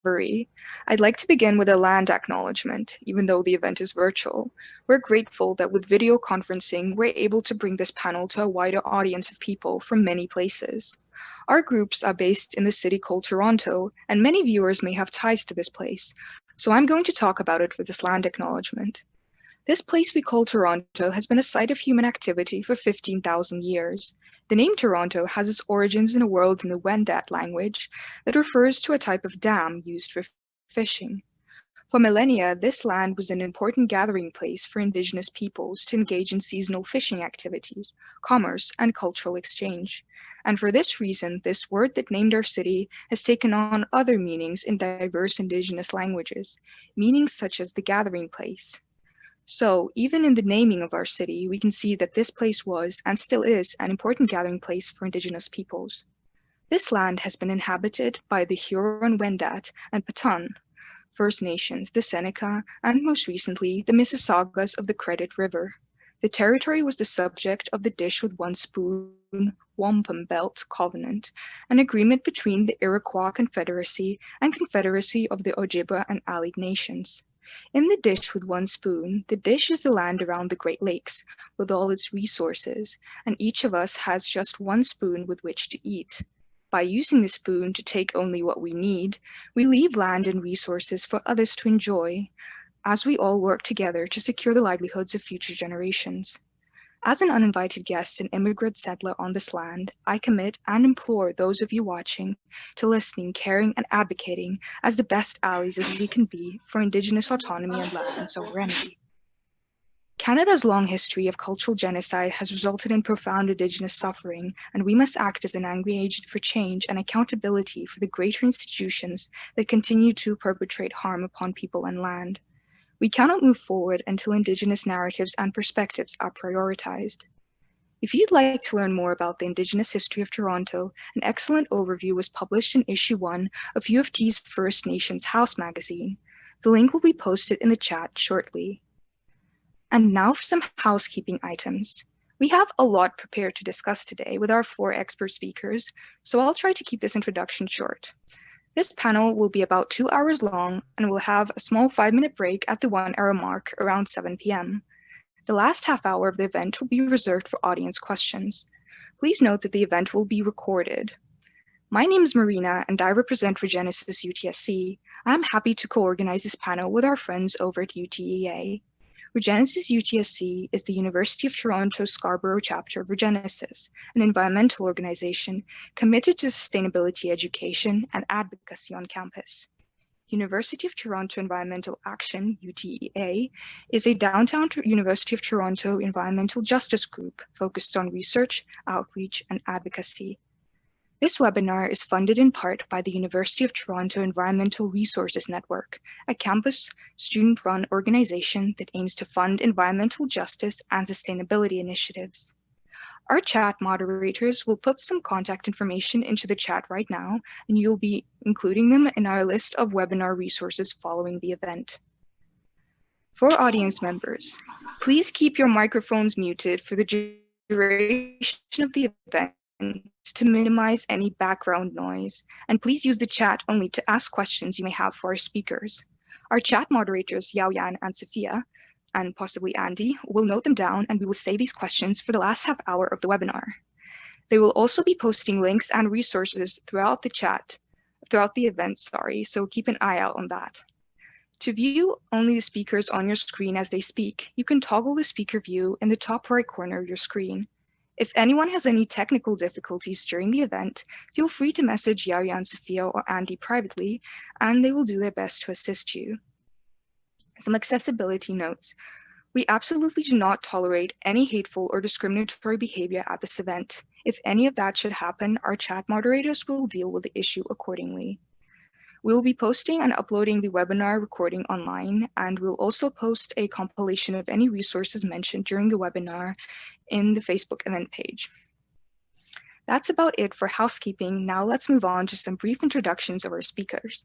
Discovery. I'd like to begin with a land acknowledgement, even though the event is virtual. We're grateful that with video conferencing, we're able to bring this panel to a wider audience of people from many places. Our groups are based in the city called Toronto, and many viewers may have ties to this place, so I'm going to talk about it with this land acknowledgement. This place we call Toronto has been a site of human activity for 15,000 years. The name Toronto has its origins in a word in the Wendat language that refers to a type of dam used for fishing. For millennia, this land was an important gathering place for indigenous peoples to engage in seasonal fishing activities, commerce, and cultural exchange. And for this reason, this word that named our city has taken on other meanings in diverse indigenous languages, meanings such as the gathering place. So, even in the naming of our city, we can see that this place was, and still is, an important gathering place for indigenous peoples. This land has been inhabited by the Huron-Wendat and Petun First Nations, the Seneca, and most recently, the Mississaugas of the Credit River. The territory was the subject of the Dish with One Spoon Wampum Belt Covenant, an agreement between the Iroquois Confederacy and Confederacy of the Ojibwa and Allied Nations. In the Dish with One Spoon, the dish is the land around the Great Lakes, with all its resources, and each of us has just one spoon with which to eat. By using the spoon to take only what we need, we leave land and resources for others to enjoy, as we all work together to secure the livelihoods of future generations. As an uninvited guest and immigrant settler on this land, I commit and implore those of you watching to listening, caring, and advocating as the best allies as we can be for Indigenous autonomy and land sovereignty. Canada's long history of cultural genocide has resulted in profound Indigenous suffering, and we must act as an angry agent for change and accountability for the greater institutions that continue to perpetrate harm upon people and land. We cannot move forward until Indigenous narratives and perspectives are prioritized. If you'd like to learn more about the Indigenous history of Toronto, an excellent overview was published in issue 1 of U of T's First Nations House magazine. The link will be posted in the chat shortly. And now for some housekeeping items. We have a lot prepared to discuss today with our 4 expert speakers, so I'll try to keep this introduction short. This panel will be about 2 hours long and will have a small 5-minute break at the 1-hour mark around 7 p.m. The last half hour of the event will be reserved for audience questions. Please note that the event will be recorded. My name is Marina and I represent Regenesis UTSC. I'm happy to co-organize this panel with our friends over at UTEA. Regenesis UTSC is the University of Toronto Scarborough chapter of Regenesis, an environmental organization committed to sustainability education and advocacy on campus. University of Toronto Environmental Action, UTEA, is a downtown University of Toronto environmental justice group focused on research, outreach, and advocacy. This webinar is funded in part by the University of Toronto Environmental Resources Network, a campus student-run organization that aims to fund environmental justice and sustainability initiatives. Our chat moderators will put some contact information into the chat right now, and you'll be including them in our list of webinar resources following the event. For audience members, please keep your microphones muted for the duration of the event to minimize any background noise, and please use the chat only to ask questions you may have for our speakers. Our chat moderators, Yao Yan and Sophia, and possibly Andy, will note them down, and we will save these questions for the last half hour of the webinar. They will also be posting links and resources throughout the event, so keep an eye out on that. To view only the speakers on your screen as they speak, you can toggle the speaker view in the top right corner of your screen. If anyone has any technical difficulties during the event, feel free to message Yaoyan, Sophia, or Andy privately, and they will do their best to assist you. Some accessibility notes. We absolutely do not tolerate any hateful or discriminatory behavior at this event. If any of that should happen, our chat moderators will deal with the issue accordingly. We will be posting and uploading the webinar recording online, and we'll also post a compilation of any resources mentioned during the webinar in the Facebook event page. That's about it for housekeeping. Now let's move on to some brief introductions of our speakers.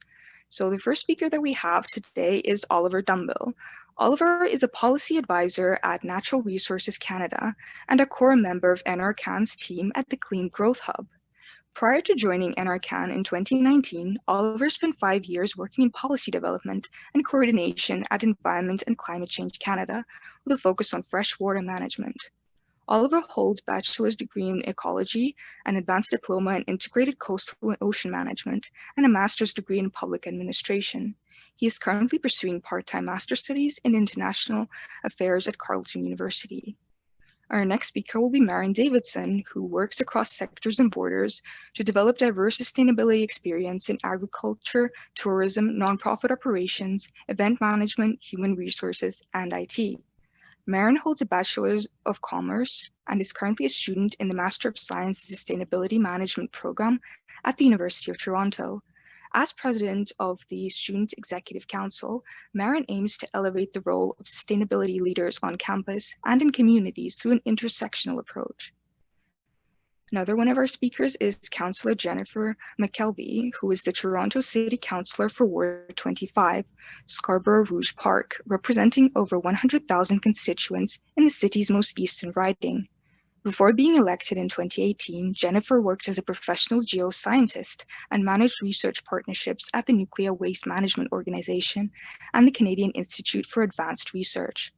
So the first speaker that we have today is Oliver Dumville. Oliver is a policy advisor at Natural Resources Canada and a core member of NRCan's team at the Clean Growth Hub. Prior to joining NRCan in 2019, Oliver spent 5 years working in policy development and coordination at Environment and Climate Change Canada, with a focus on freshwater management. Oliver holds a bachelor's degree in ecology, an advanced diploma in integrated coastal and ocean management, and a master's degree in public administration. He is currently pursuing part-time master's studies in international affairs at Carleton University. Our next speaker will be Maren Davidson, who works across sectors and borders to develop diverse sustainability experience in agriculture, tourism, nonprofit operations, event management, human resources, and IT. Maren holds a Bachelor's of Commerce and is currently a student in the Master of Science in Sustainability Management program at the University of Toronto. As president of the Student Executive Council, Maren aims to elevate the role of sustainability leaders on campus and in communities through an intersectional approach. Another one of our speakers is Councillor Jennifer McKelvey, who is the Toronto City Councillor for Ward 25, Scarborough Rouge Park, representing over 100,000 constituents in the city's most eastern riding. Before being elected in 2018, Jennifer worked as a professional geoscientist and managed research partnerships at the Nuclear Waste Management Organization and the Canadian Institute for Advanced Research.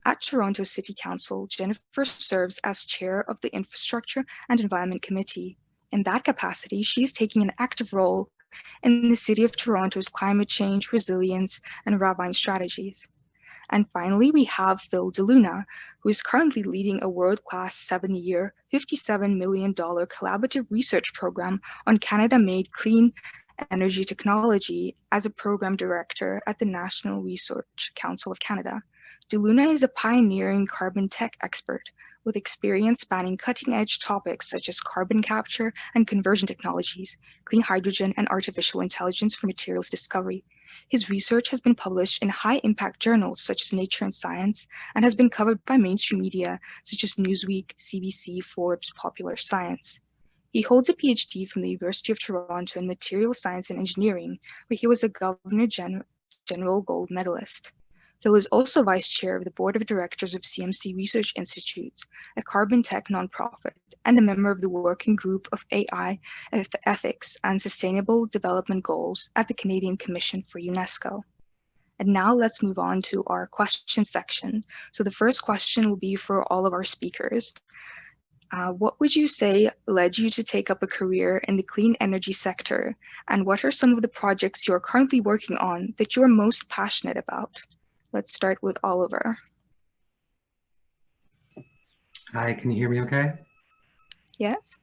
At Toronto City Council, Jennifer serves as chair of the Infrastructure and Environment Committee. In that capacity, she is taking an active role in the City of Toronto's climate change, resilience, and ravine strategies. And finally, we have Phil DeLuna, who is currently leading a world-class 7-year, $57 million collaborative research program on Canada-made clean energy technology as a program director at the National Research Council of Canada. DeLuna is a pioneering carbon tech expert with experience spanning cutting-edge topics such as carbon capture and conversion technologies, clean hydrogen, and artificial intelligence for materials discovery. His research has been published in high-impact journals such as Nature and Science and has been covered by mainstream media such as Newsweek, CBC, Forbes, Popular Science. He holds a PhD from the University of Toronto in Material Science and Engineering, where he was a Governor General Gold Medalist. Phil is also vice chair of the board of directors of CMC Research Institute, a carbon tech nonprofit, and a member of the working group of AI ethics and sustainable development goals at the Canadian Commission for UNESCO. And now let's move on to our question section. So the first question will be for all of our speakers. What would you say led you to take up a career in the clean energy sector? And what are some of the projects you are currently working on that you are most passionate about? Let's start with Oliver. Hi, can you hear me okay? Yes.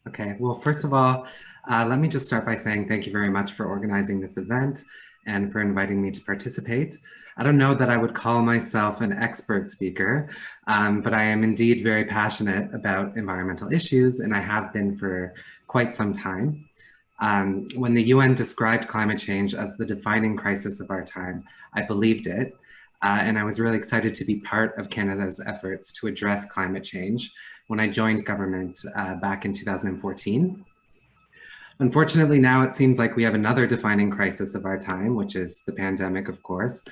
Okay, well, first of all, let me just start by saying thank you very much for organizing this event and for inviting me to participate. I don't know that I would call myself an expert speaker, but I am indeed very passionate about environmental issues, and I have been for quite some time. When the UN described climate change as the defining crisis of our time, I believed it. And I was really excited to be part of Canada's efforts to address climate change when I joined government back in 2014. Unfortunately, now it seems like we have another defining crisis of our time, which is the pandemic, of course.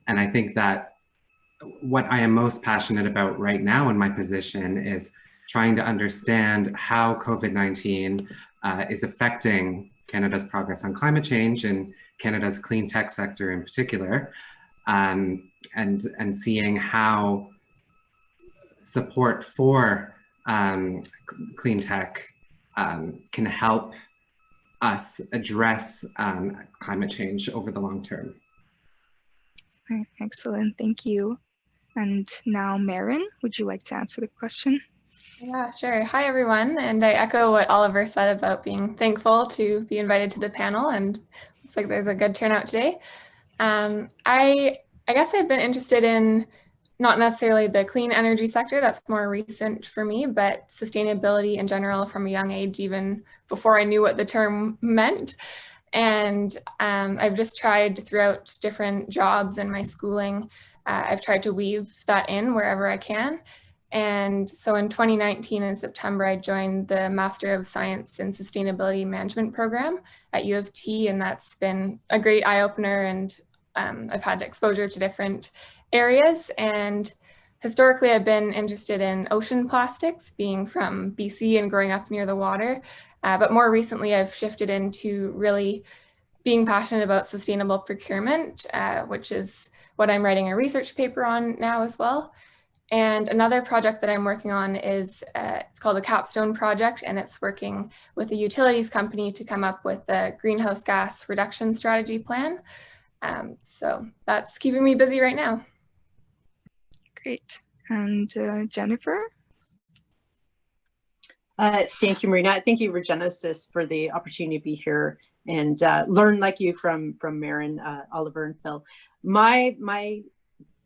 And I think that what I am most passionate about right now in my position is trying to understand how COVID-19 is affecting Canada's progress on climate change and Canada's clean tech sector in particular. And seeing how support for clean tech can help us address climate change over the long term. All right, excellent, thank you. And now, Maren, would you like to answer the question? Yeah, sure. Hi, everyone. And I echo what Oliver said about being thankful to be invited to the panel, and looks like there's a good turnout today. I guess I've been interested in not necessarily the clean energy sector, that's more recent for me, but sustainability in general from a young age, even before I knew what the term meant. And I've just tried throughout different jobs and my schooling, I've tried to weave that in wherever I can. And so in 2019, in September, I joined the Master of Science in Sustainability Management program at U of T, and that's been a great eye-opener, and I've had exposure to different areas. And historically, I've been interested in ocean plastics, being from BC and growing up near the water. But more recently, I've shifted into really being passionate about sustainable procurement, which is what I'm writing a research paper on now as well. And another project that I'm working on is, it's called the Capstone Project, and it's working with a utilities company to come up with a greenhouse gas reduction strategy plan. So that's keeping me busy right now. Great. And Jennifer? Thank you, Marina. Thank you, Regenesis, for the opportunity to be here and learn like you from Marin, Oliver, and Phil. My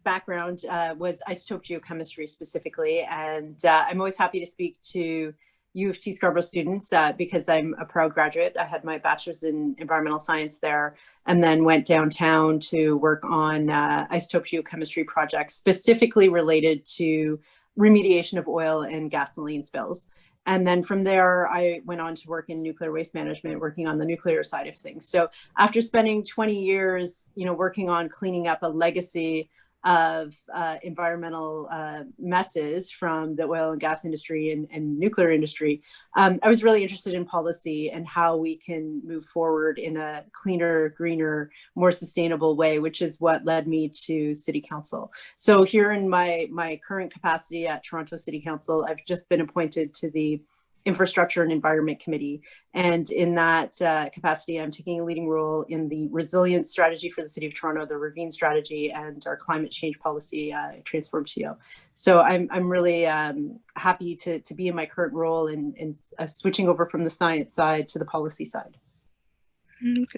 background was isotope geochemistry specifically, and I'm always happy to speak to U of T Scarborough students because I'm a proud graduate. I had my bachelor's in environmental science there, and then went downtown to work on isotope geochemistry projects specifically related to remediation of oil and gasoline spills. And then from there, I went on to work in nuclear waste management, working on the nuclear side of things. So after spending 20 years, working on cleaning up a legacy of environmental messes from the oil and gas industry and nuclear industry, I was really interested in policy and how we can move forward in a cleaner, greener, more sustainable way, which is what led me to City Council. So here in my current capacity at Toronto City Council, I've just been appointed to the Infrastructure and Environment Committee. And in that capacity, I'm taking a leading role in the resilience strategy for the City of Toronto, the Ravine strategy, and our climate change policy, Transform TO. So I'm really happy to be in my current role and switching over from the science side to the policy side.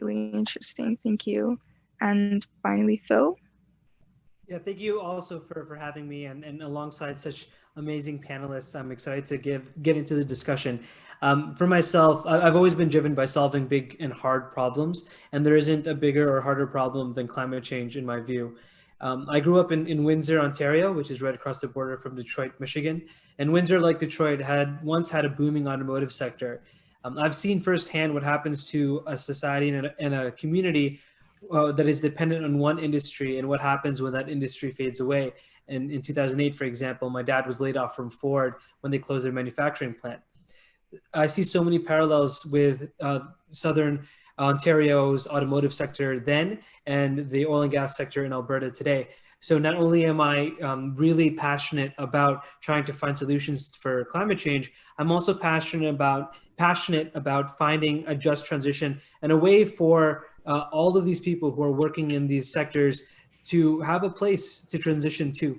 Really interesting, thank you. And finally, Phil? Yeah, thank you also for having me and alongside such amazing panelists. I'm excited to get into the discussion. For myself, I've always been driven by solving big and hard problems, and there isn't a bigger or harder problem than climate change in my view. I grew up in Windsor, Ontario, which is right across the border from Detroit, Michigan. And Windsor, like Detroit, once had a booming automotive sector. I've seen firsthand what happens to a society and a community that is dependent on one industry and what happens when that industry fades away. And in 2008, for example, my dad was laid off from Ford when they closed their manufacturing plant. I see so many parallels with Southern Ontario's automotive sector then and the oil and gas sector in Alberta today. So not only am I really passionate about trying to find solutions for climate change, I'm also passionate about finding a just transition and a way for all of these people who are working in these sectors to have a place to transition to.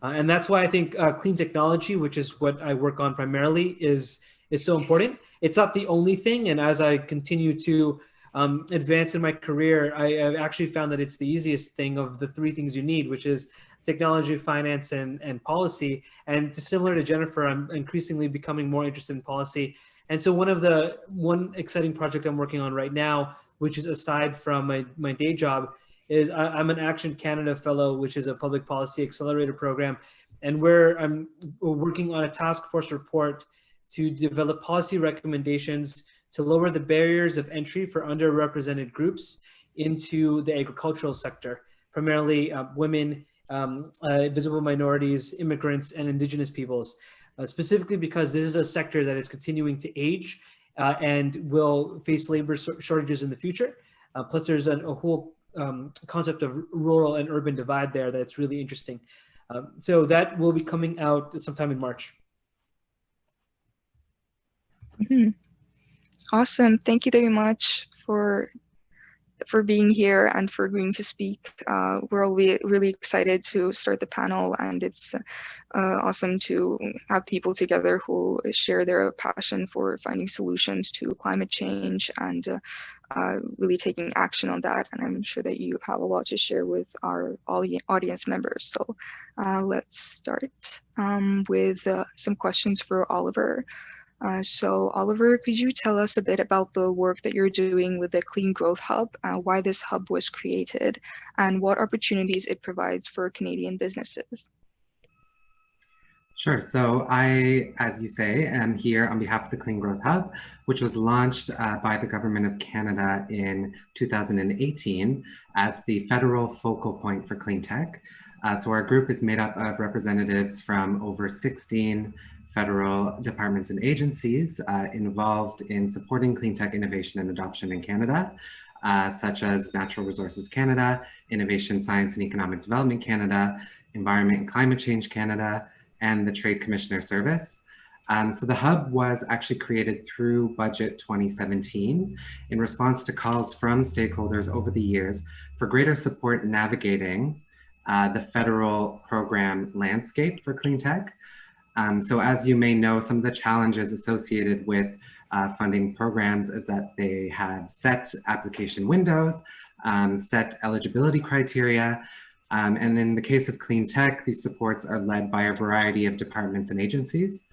And that's why I think clean technology, which is what I work on primarily, is so important. It's not the only thing. And as I continue to advance in my career, I've actually found that it's the easiest thing of the three things you need, which is technology, finance, and policy. And similar to Jennifer, I'm increasingly becoming more interested in policy. And so one exciting project I'm working on right now, which is aside from my day job, is I'm an Action Canada Fellow, which is a public policy accelerator program. And I'm working on a task force report to develop policy recommendations to lower the barriers of entry for underrepresented groups into the agricultural sector, primarily women, visible minorities, immigrants, and Indigenous peoples, specifically because this is a sector that is continuing to age and will face labor shortages in the future. Plus there's a whole concept of rural and urban divide there that's really interesting. So that will be coming out sometime in March. Mm-hmm. Awesome. Thank you very much for being here and for agreeing to speak. We're all really excited to start the panel, and it's awesome to have people together who share their passion for finding solutions to climate change and really taking action on that. And I'm sure that you have a lot to share with our audience members. So let's start with some questions for Oliver. So Oliver, could you tell us a bit about the work that you're doing with the Clean Growth Hub, why this hub was created, and what opportunities it provides for Canadian businesses? Sure. So I, as you say, am here on behalf of the Clean Growth Hub, which was launched by the Government of Canada in 2018 as the federal focal point for clean tech. So our group is made up of representatives from over 16 federal departments and agencies involved in supporting clean tech innovation and adoption in Canada, such as Natural Resources Canada, Innovation, Science and Economic Development Canada, Environment and Climate Change Canada, and the Trade Commissioner Service. So the hub was actually created through Budget 2017 in response to calls from stakeholders over the years for greater support navigating the federal program landscape for clean tech. So as you may know, some of the challenges associated with funding programs is that they have set application windows, set eligibility criteria, and in the case of clean tech, these supports are led by a variety of departments and agencies.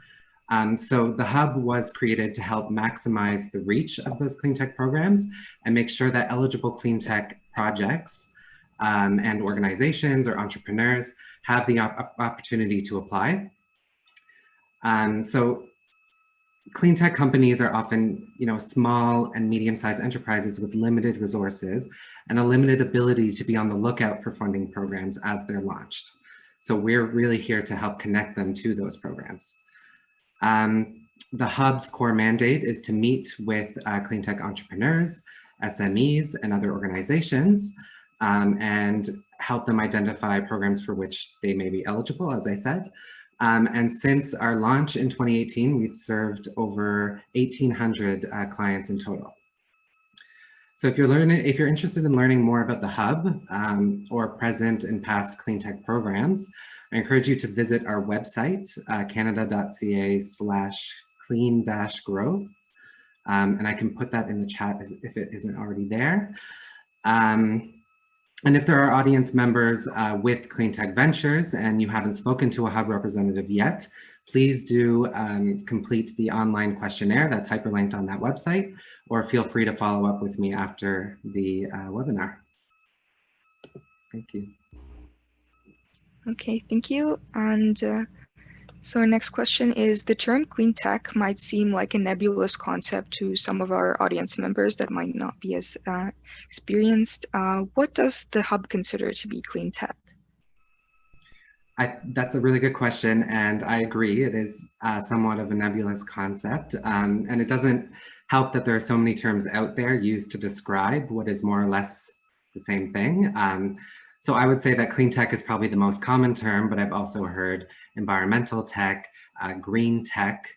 So the hub was created to help maximize the reach of those clean tech programs and make sure that eligible clean tech projects and organizations or entrepreneurs have the opportunity to apply. So clean tech companies are often, small and medium-sized enterprises with limited resources and a limited ability to be on the lookout for funding programs as they're launched. So we're really here to help connect them to those programs. The hub's core mandate is to meet with clean tech entrepreneurs, SMEs, and other organizations, and help them identify programs for which they may be eligible, as I said. And since our launch in 2018, we've served over 1,800 clients in total. So if you're interested in learning more about the hub or present and past clean tech programs, I encourage you to visit our website, canada.ca/clean-growth. And I can put that in the chat if it isn't already there. And if there are audience members with Clean Tech Ventures and you haven't spoken to a hub representative yet, please do complete the online questionnaire that's hyperlinked on that website, or feel free to follow up with me after the webinar. Thank you. Okay, thank you. And so our next question is, the term clean tech might seem like a nebulous concept to some of our audience members that might not be as experienced. What does the hub consider to be clean tech? That's a really good question, and I agree. It is somewhat of a nebulous concept, and it doesn't help that there are so many terms out there used to describe what is more or less the same thing. So I would say that clean tech is probably the most common term, but I've also heard environmental tech, green tech.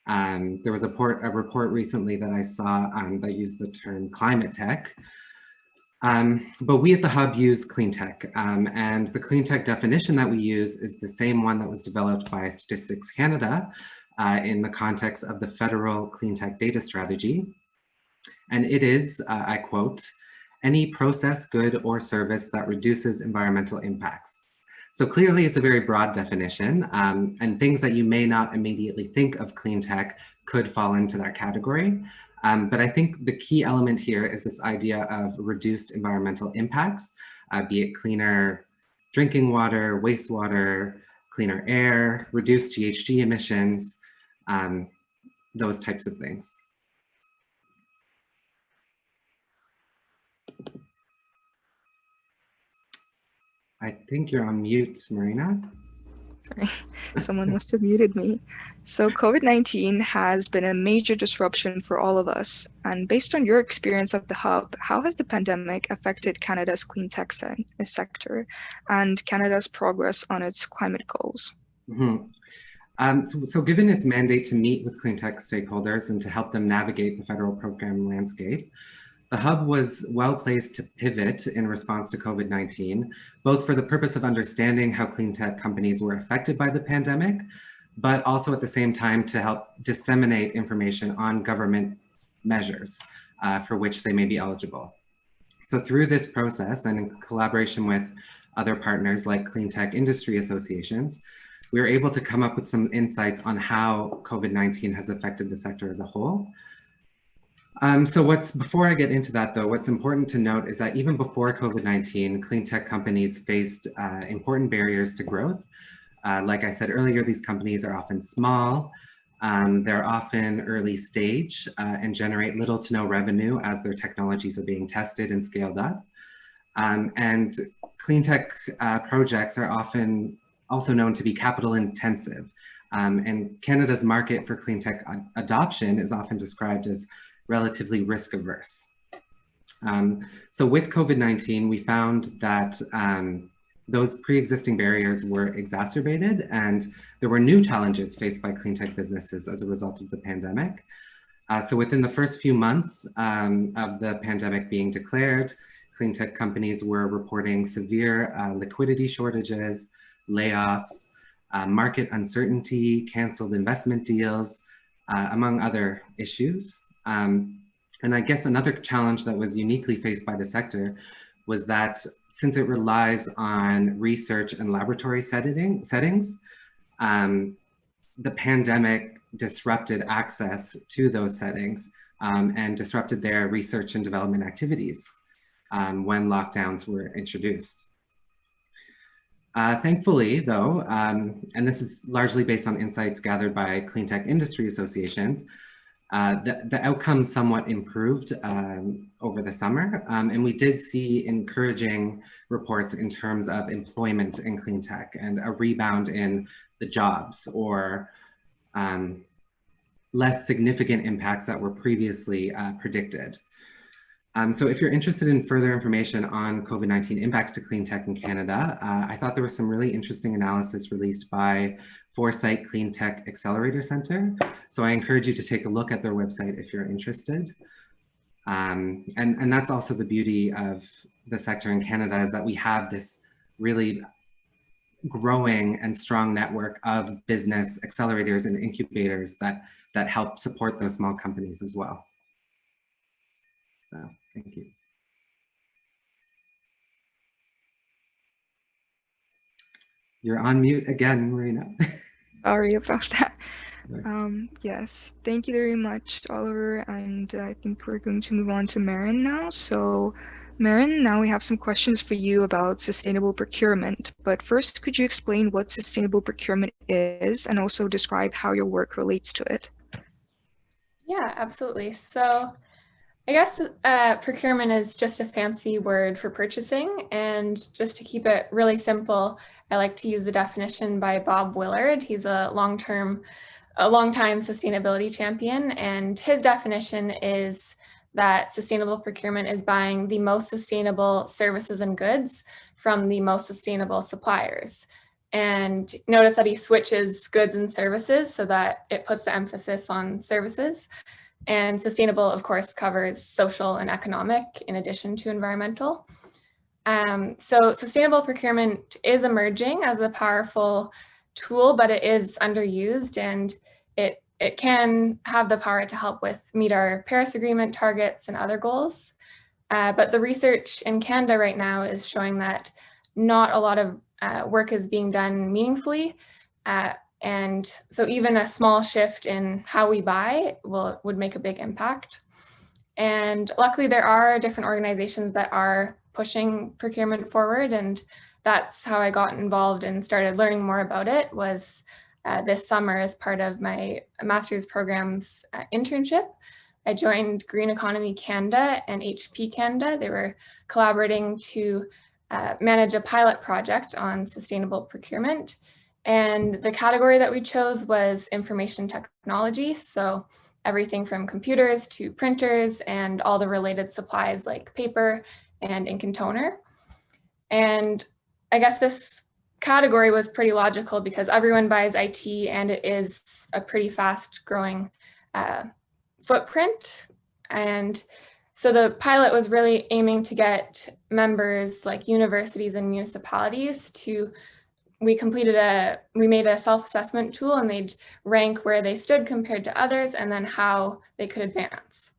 There was a report recently that I saw that used the term climate tech. But we at the hub use clean tech, and the clean tech definition that we use is the same one that was developed by Statistics Canada in the context of the federal clean tech data strategy. And it is, I quote, any process, good, or service that reduces environmental impacts. So clearly it's a very broad definition, and things that you may not immediately think of clean tech could fall into that category. But I think the key element here is this idea of reduced environmental impacts, be it cleaner drinking water, wastewater, cleaner air, reduced GHG emissions, those types of things. I think you're on mute, Marina. Sorry, someone must have muted me. So COVID-19 has been a major disruption for all of us. And based on your experience at the hub, how has the pandemic affected Canada's clean tech sector and Canada's progress on its climate goals? Mm-hmm. So given its mandate to meet with clean tech stakeholders and to help them navigate the federal program landscape, the hub was well placed to pivot in response to COVID-19, both for the purpose of understanding how clean tech companies were affected by the pandemic, but also at the same time to help disseminate information on government measures for which they may be eligible. So through this process and in collaboration with other partners like clean tech industry associations, we were able to come up with some insights on how COVID-19 has affected the sector as a whole. Before I get into that though, what's important to note is that even before COVID-19, clean tech companies faced important barriers to growth. Like I said earlier, these companies are often small, they're often early stage and generate little to no revenue as their technologies are being tested and scaled up. And clean tech projects are often also known to be capital intensive. And Canada's market for clean tech adoption is often described as relatively risk averse. So with COVID-19, we found that those pre-existing barriers were exacerbated, and there were new challenges faced by clean tech businesses as a result of the pandemic. So within the first few months of the pandemic being declared, clean tech companies were reporting severe liquidity shortages, layoffs, market uncertainty, canceled investment deals, among other issues. And I guess another challenge that was uniquely faced by the sector was that since it relies on research and laboratory settings, the pandemic disrupted access to those settings and disrupted their research and development activities when lockdowns were introduced. Thankfully, though, and this is largely based on insights gathered by clean tech industry associations, the outcome somewhat improved over the summer, and we did see encouraging reports in terms of employment in clean tech and a rebound in the jobs or less significant impacts that were previously predicted. So if you're interested in further information on COVID-19 impacts to clean tech in Canada, I thought there was some really interesting analysis released by Foresight Clean Tech Accelerator Center. So I encourage you to take a look at their website if you're interested. And that's also the beauty of the sector in Canada, is that we have this really growing and strong network of business accelerators and incubators that help support those small companies as well. So thank you. You're on mute again, Marina. Sorry about that. Yes, thank you very much, Oliver. And I think we're going to move on to Marin now. So Marin, now we have some questions for you about sustainable procurement. But first, could you explain what sustainable procurement is and also describe how your work relates to it? Yeah, absolutely. So I guess procurement is just a fancy word for purchasing, and just to keep it really simple, I like to use the definition by Bob Willard. He's a long-time sustainability champion, and his definition is that sustainable procurement is buying the most sustainable services and goods from the most sustainable suppliers. And notice that he switches goods and services so that it puts the emphasis on services. And sustainable, of course, covers social and economic in addition to environmental. So sustainable procurement is emerging as a powerful tool, but it is underused, and it can have the power to help meet our Paris Agreement targets and other goals. But the research in Canada right now is showing that not a lot of work is being done meaningfully. And so even a small shift in how we buy would make a big impact. And luckily there are different organizations that are pushing procurement forward, and that's how I got involved and started learning more about it, was this summer as part of my master's program's internship. I joined Green Economy Canada and HP Canada. They were collaborating to manage a pilot project on sustainable procurement. And the category that we chose was information technology. So everything from computers to printers and all the related supplies like paper and ink and toner. And I guess this category was pretty logical because everyone buys IT and it is a pretty fast growing footprint. And so the pilot was really aiming to get members like universities and municipalities to, we made a self-assessment tool, and they'd rank where they stood compared to others and then how they could advance.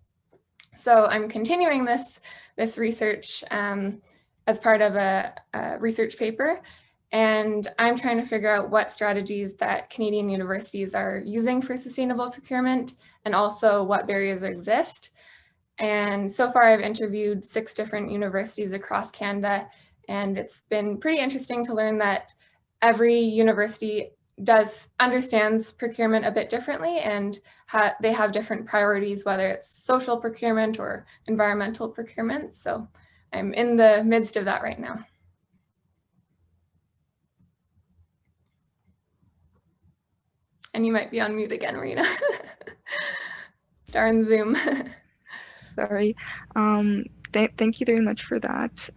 So I'm continuing this research as part of a research paper, and I'm trying to figure out what strategies that Canadian universities are using for sustainable procurement and also what barriers exist. And so far I've interviewed 6 different universities across Canada, and it's been pretty interesting to learn that every university understands procurement a bit differently, and they have different priorities, whether it's social procurement or environmental procurement. So I'm in the midst of that right now. And you might be on mute again, Marina. Darn Zoom. Sorry. Thank you very much for that.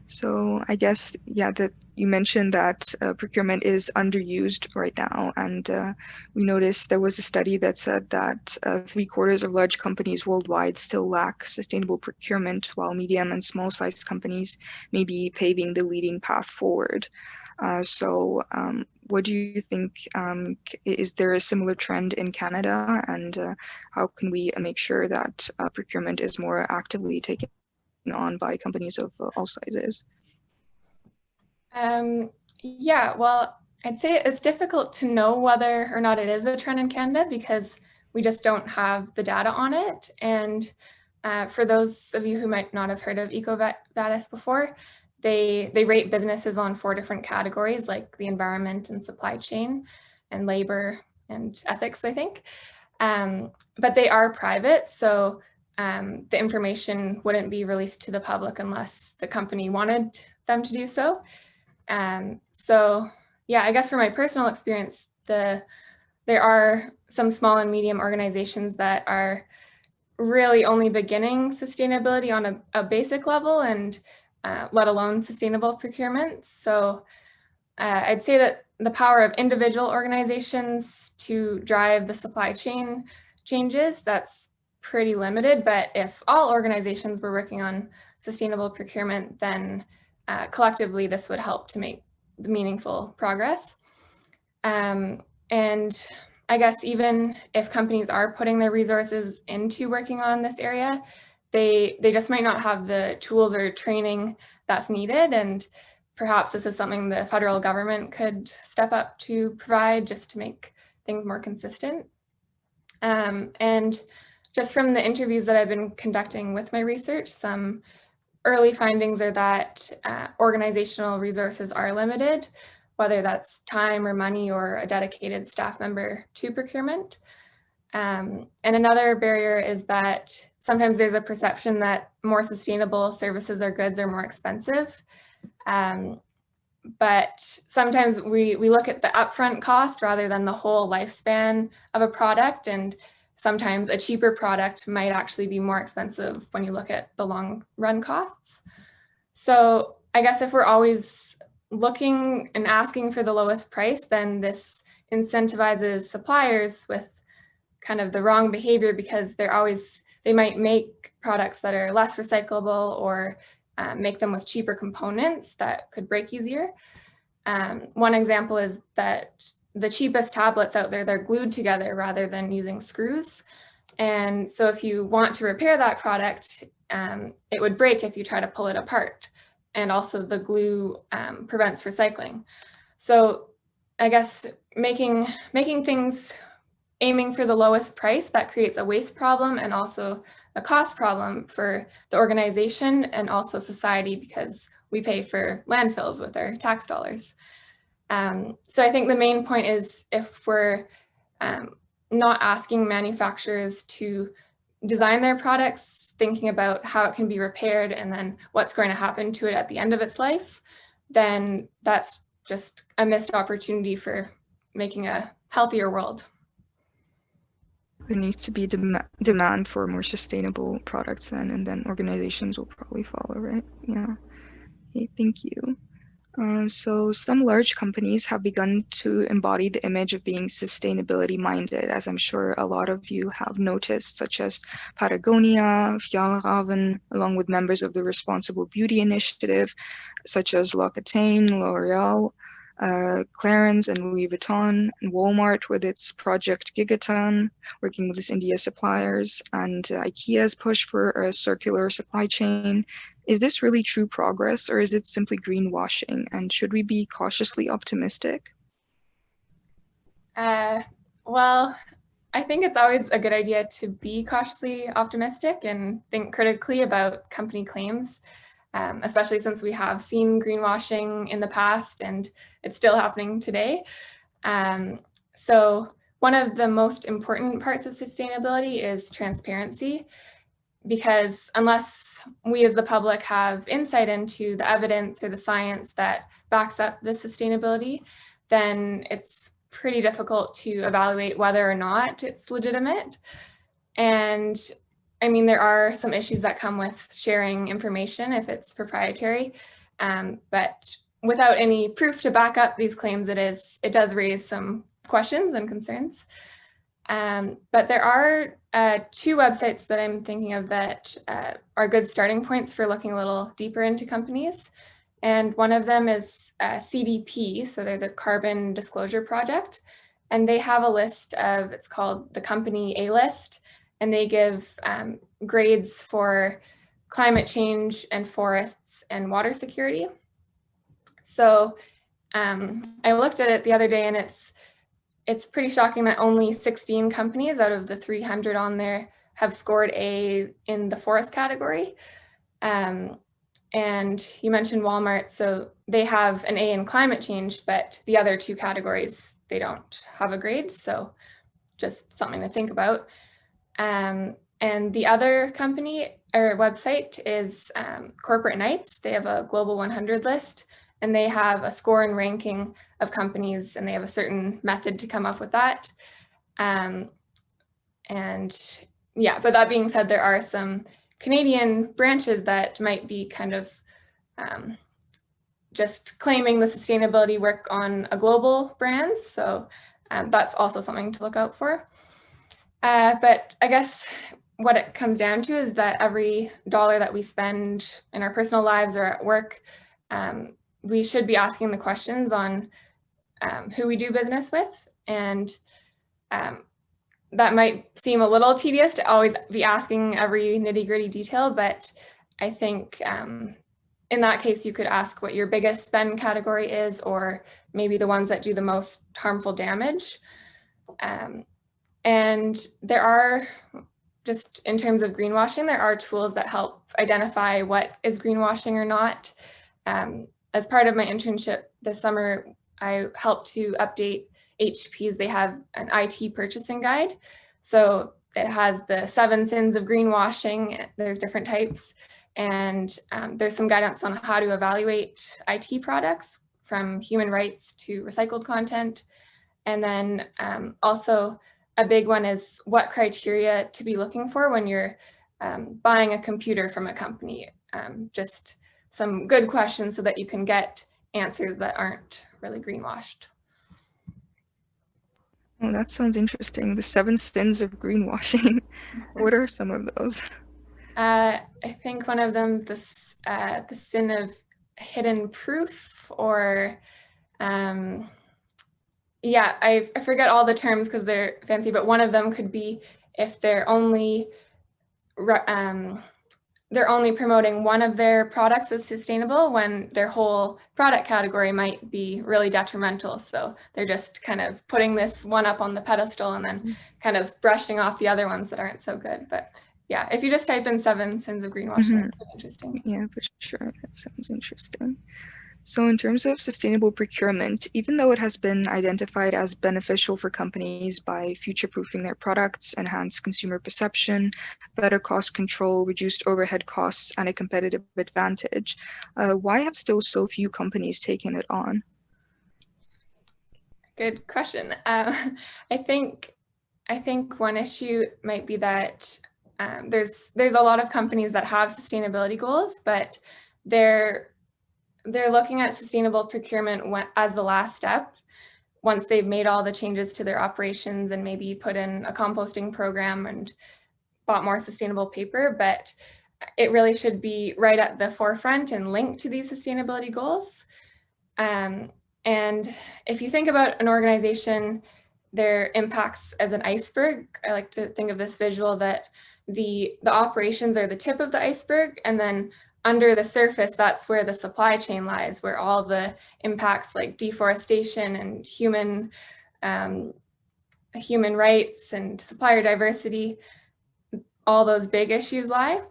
So I guess, yeah, that you mentioned that procurement is underused right now. And we noticed there was a study that said that 3/4 of large companies worldwide still lack sustainable procurement, while medium and small sized companies may be paving the leading path forward. So what do you think? Is there a similar trend in Canada? And how can we make sure that procurement is more actively taken on by companies of all sizes? Yeah, well, I'd say it's difficult to know whether or not it is a trend in Canada because we just don't have the data on it. And for those of you who might not have heard of EcoVadis before, they rate businesses on 4 different categories, like the environment and supply chain and labor and ethics, I think. But they are private, so the information wouldn't be released to the public unless the company wanted them to do so. So yeah, I guess for my personal experience, there are some small and medium organizations that are really only beginning sustainability on a basic level, and let alone sustainable procurement. So I'd say that the power of individual organizations to drive the supply chain changes, that's pretty limited. But if all organizations were working on sustainable procurement, then collectively this would help to make meaningful progress. And I guess even if companies are putting their resources into working on this area, they just might not have the tools or training that's needed. And perhaps this is something the federal government could step up to provide just to make things more consistent. And just from the interviews that I've been conducting with my research, some early findings are that organizational resources are limited, whether that's time or money or a dedicated staff member to procurement. And another barrier is that sometimes there's a perception that more sustainable services or goods are more expensive. But sometimes we look at the upfront cost rather than the whole lifespan of a product, and sometimes a cheaper product might actually be more expensive when you look at the long run costs. So I guess if we're always looking and asking for the lowest price, then this incentivizes suppliers with kind of the wrong behavior, because they might make products that are less recyclable or make them with cheaper components that could break easier. One example is that the cheapest tablets out there, they're glued together rather than using screws. And so if you want to repair that product, it would break if you try to pull it apart. And also the glue prevents recycling. So I guess making things, aiming for the lowest price, that creates a waste problem and also a cost problem for the organization and also society, because we pay for landfills with our tax dollars. So I think the main point is, if we're not asking manufacturers to design their products thinking about how it can be repaired and then what's going to happen to it at the end of its life, then that's just a missed opportunity for making a healthier world. There needs to be demand for more sustainable products then, and then organizations will probably follow, right? Yeah. Okay, thank you. So some large companies have begun to embody the image of being sustainability minded, as I'm sure a lot of you have noticed, such as Patagonia, Fjallraven, along with members of the Responsible Beauty Initiative, such as L'Occitane, L'Oreal, Clarins and Louis Vuitton, and Walmart with its Project Gigaton, working with its India suppliers, and IKEA's push for a circular supply chain. Is this really true progress, or is it simply greenwashing? And should we be cautiously optimistic? Well, I think it's always a good idea to be cautiously optimistic and think critically about company claims, especially since we have seen greenwashing in the past and it's still happening today. So one of the most important parts of sustainability is transparency, because unless we as the public have insight into the evidence or the science that backs up the sustainability, then it's pretty difficult to evaluate whether or not it's legitimate. And I mean, there are some issues that come with sharing information if it's proprietary, but without any proof to back up these claims, it does raise some questions and concerns. But there are 2 websites that I'm thinking of that are good starting points for looking a little deeper into companies. And one of them is CDP, so they're the Carbon Disclosure Project. And they have a list of, it's called the Company A-List, and they give grades for climate change and forests and water security. So I looked at it the other day, and it's pretty shocking that only 16 companies out of the 300 on there have scored A in the forest category. And you mentioned Walmart, so they have an A in climate change, but the other 2 categories, they don't have a grade. So just something to think about. And the other company or website is Corporate Knights. They have a Global 100 list, and they have a score and ranking of companies, and they have a certain method to come up with that. And yeah, but that being said, there are some Canadian branches that might be kind of just claiming the sustainability work on a global brand. So that's also something to look out for. But I guess what it comes down to is that every dollar that we spend in our personal lives or at work, we should be asking the questions on who we do business with. And that might seem a little tedious to always be asking every nitty-gritty detail, but I think in that case, you could ask what your biggest spend category is, or maybe the ones that do the most harmful damage. And there are, just in terms of greenwashing, there are tools that help identify what is greenwashing or not. As part of my internship this summer, I helped to update HP's. They have an IT purchasing guide. So it has the 7 sins of greenwashing. There's different types. And there's some guidance on how to evaluate IT products, from human rights to recycled content. And then also a big one is what criteria to be looking for when you're buying a computer from a company. Just some good questions so that you can get answers that aren't really greenwashed. Oh, that sounds interesting. The 7 sins of greenwashing. What are some of those? I think one of them, the sin of hidden proof, or yeah, I forget all the terms because they're fancy, but one of them could be if they're only promoting one of their products as sustainable when their whole product category might be really detrimental. So they're just kind of putting this one up on the pedestal and then kind of brushing off the other ones that aren't so good. But yeah, if you just type in 7 sins of greenwashing, it's really interesting. Yeah, for sure. That sounds interesting. So in terms of sustainable procurement, even though it has been identified as beneficial for companies by future-proofing their products, enhanced consumer perception, better cost control, reduced overhead costs, and a competitive advantage, why have still so few companies taken it on? Good question. I think one issue might be that there's a lot of companies that have sustainability goals, but they're looking at sustainable procurement as the last step, once they've made all the changes to their operations and maybe put in a composting program and bought more sustainable paper. But it really should be right at the forefront and linked to these sustainability goals. And if you think about an organization, their impacts as an iceberg, I like to think of this visual that the operations are the tip of the iceberg, and then under the surface, that's where the supply chain lies, where all the impacts like deforestation and human rights and supplier diversity, all those big issues lie.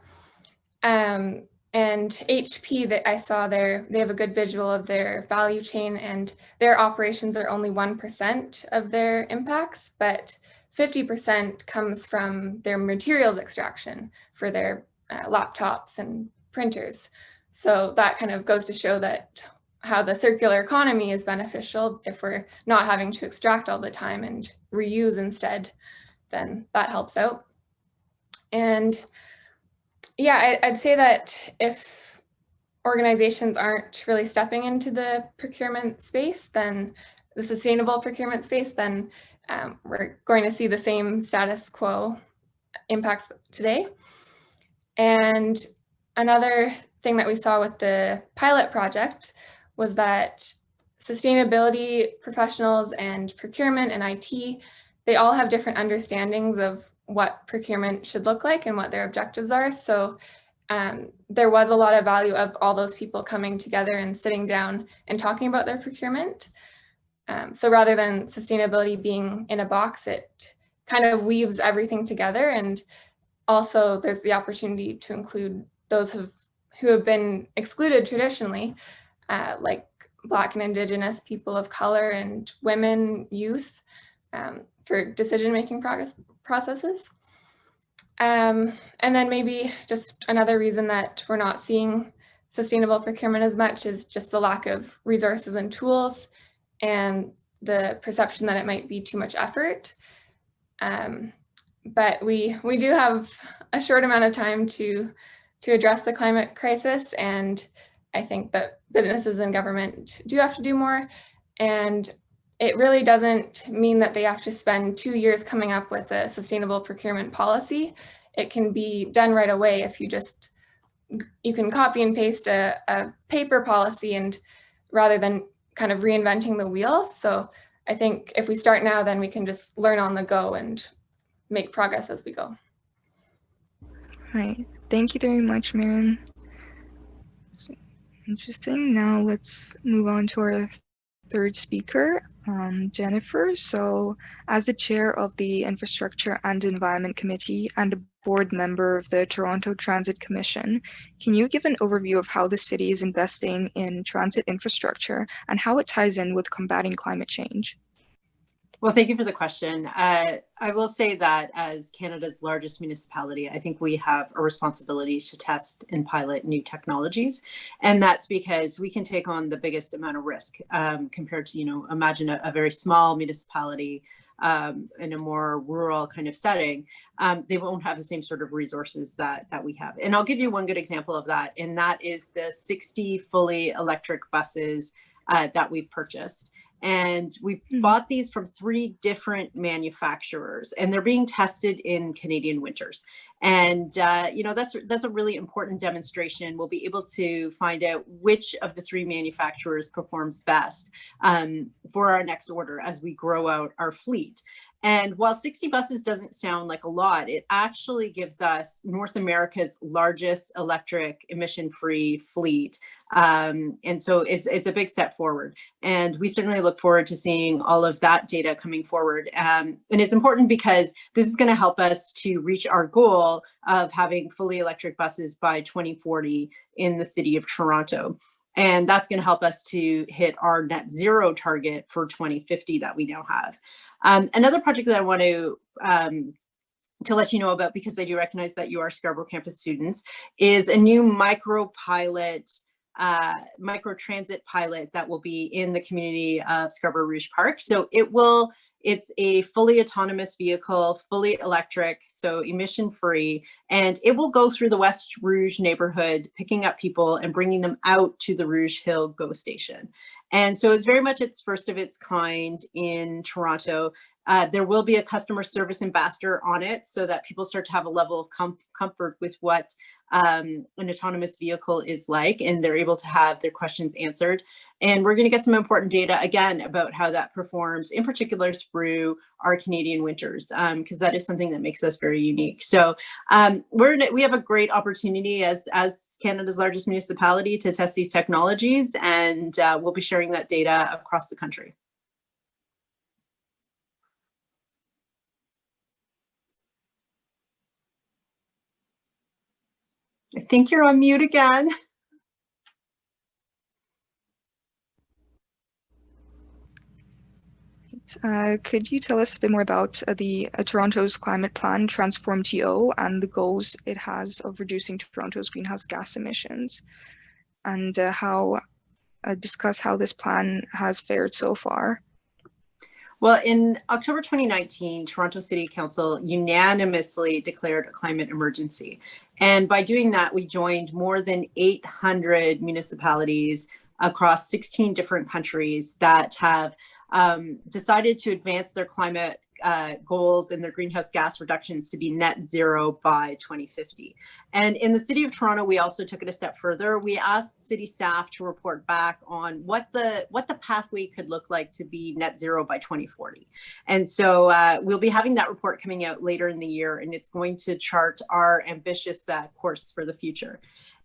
And HP that I saw there, they have a good visual of their value chain, and their operations are only 1% of their impacts, but 50% comes from their materials extraction for their laptops and printers. So that kind of goes to show that how the circular economy is beneficial. If we're not having to extract all the time and reuse instead, then that helps out. And yeah, I'd say that if organizations aren't really stepping into the procurement space, then the sustainable procurement space, then we're going to see the same status quo impacts today. And another thing that we saw with the pilot project was that sustainability professionals and procurement and IT, they all have different understandings of what procurement should look like and what their objectives are. So there was a lot of value of all those people coming together and sitting down and talking about their procurement. So rather than sustainability being in a box, it kind of weaves everything together. And also there's the opportunity to include those who have been excluded traditionally, like Black and Indigenous people of color and women, youth, for decision-making processes. And then maybe just another reason that we're not seeing sustainable procurement as much is just the lack of resources and tools and the perception that it might be too much effort. But we do have a short amount of time to address the climate crisis, and I think that businesses and government do have to do more. And it really doesn't mean that they have to spend 2 years coming up with a sustainable procurement policy. It can be done right away if you can copy and paste a paper policy, and rather than kind of reinventing the wheel. So I think if we start now, then we can just learn on the go and make progress as we go. Right. Thank you very much, Maren. Interesting. Now let's move on to our third speaker, Jennifer. So as the chair of the Infrastructure and Environment Committee and a board member of the Toronto Transit Commission, can you give an overview of how the city is investing in transit infrastructure and how it ties in with combating climate change? Well, thank you for the question. I will say that as Canada's largest municipality, I think we have a responsibility to test and pilot new technologies. And that's because we can take on the biggest amount of risk compared to, imagine a very small municipality in a more rural kind of setting. They won't have the same sort of resources that we have. And I'll give you one good example of that. And that is the 60 fully electric buses that we've purchased. And we bought these from 3 different manufacturers, and they're being tested in Canadian winters. And, that's a really important demonstration. We'll be able to find out which of the 3 manufacturers performs best for our next order as we grow out our fleet. And while 60 buses doesn't sound like a lot, it actually gives us North America's largest electric emission-free fleet. And so it's a big step forward. And we certainly look forward to seeing all of that data coming forward. And it's important because this is going to help us to reach our goal of having fully electric buses by 2040 in the city of Toronto. And that's going to help us to hit our net zero target for 2050 that we now have. Another project that I want to let you know about, because I do recognize that you are Scarborough campus students, is a new micro transit pilot that will be in the community of Scarborough Rouge Park. So it's a fully autonomous vehicle, fully electric, so emission free, and it will go through the West Rouge neighborhood, picking up people and bringing them out to the Rouge Hill GO station. And so it's very much its first of its kind in Toronto. There will be a customer service ambassador on it so that people start to have a level of comfort with what an autonomous vehicle is like, and they're able to have their questions answered. And we're going to get some important data again about how that performs, in particular through our Canadian winters, because that is something that makes us very unique. So we have a great opportunity as Canada's largest municipality to test these technologies, and we'll be sharing that data across the country. I think you're on mute again. Could you tell us a bit more about the Toronto's climate plan, Transform TO, and the goals it has of reducing Toronto's greenhouse gas emissions, and how discuss how this plan has fared so far. Well, in October 2019, Toronto City Council unanimously declared a climate emergency. And by doing that, we joined more than 800 municipalities across 16 different countries that have decided to advance their climate goals and their greenhouse gas reductions to be net zero by 2050. And in the City of Toronto, we also took it a step further. We asked city staff to report back on what the pathway could look like to be net zero by 2040. And so we'll be having that report coming out later in the year, and it's going to chart our ambitious course for the future.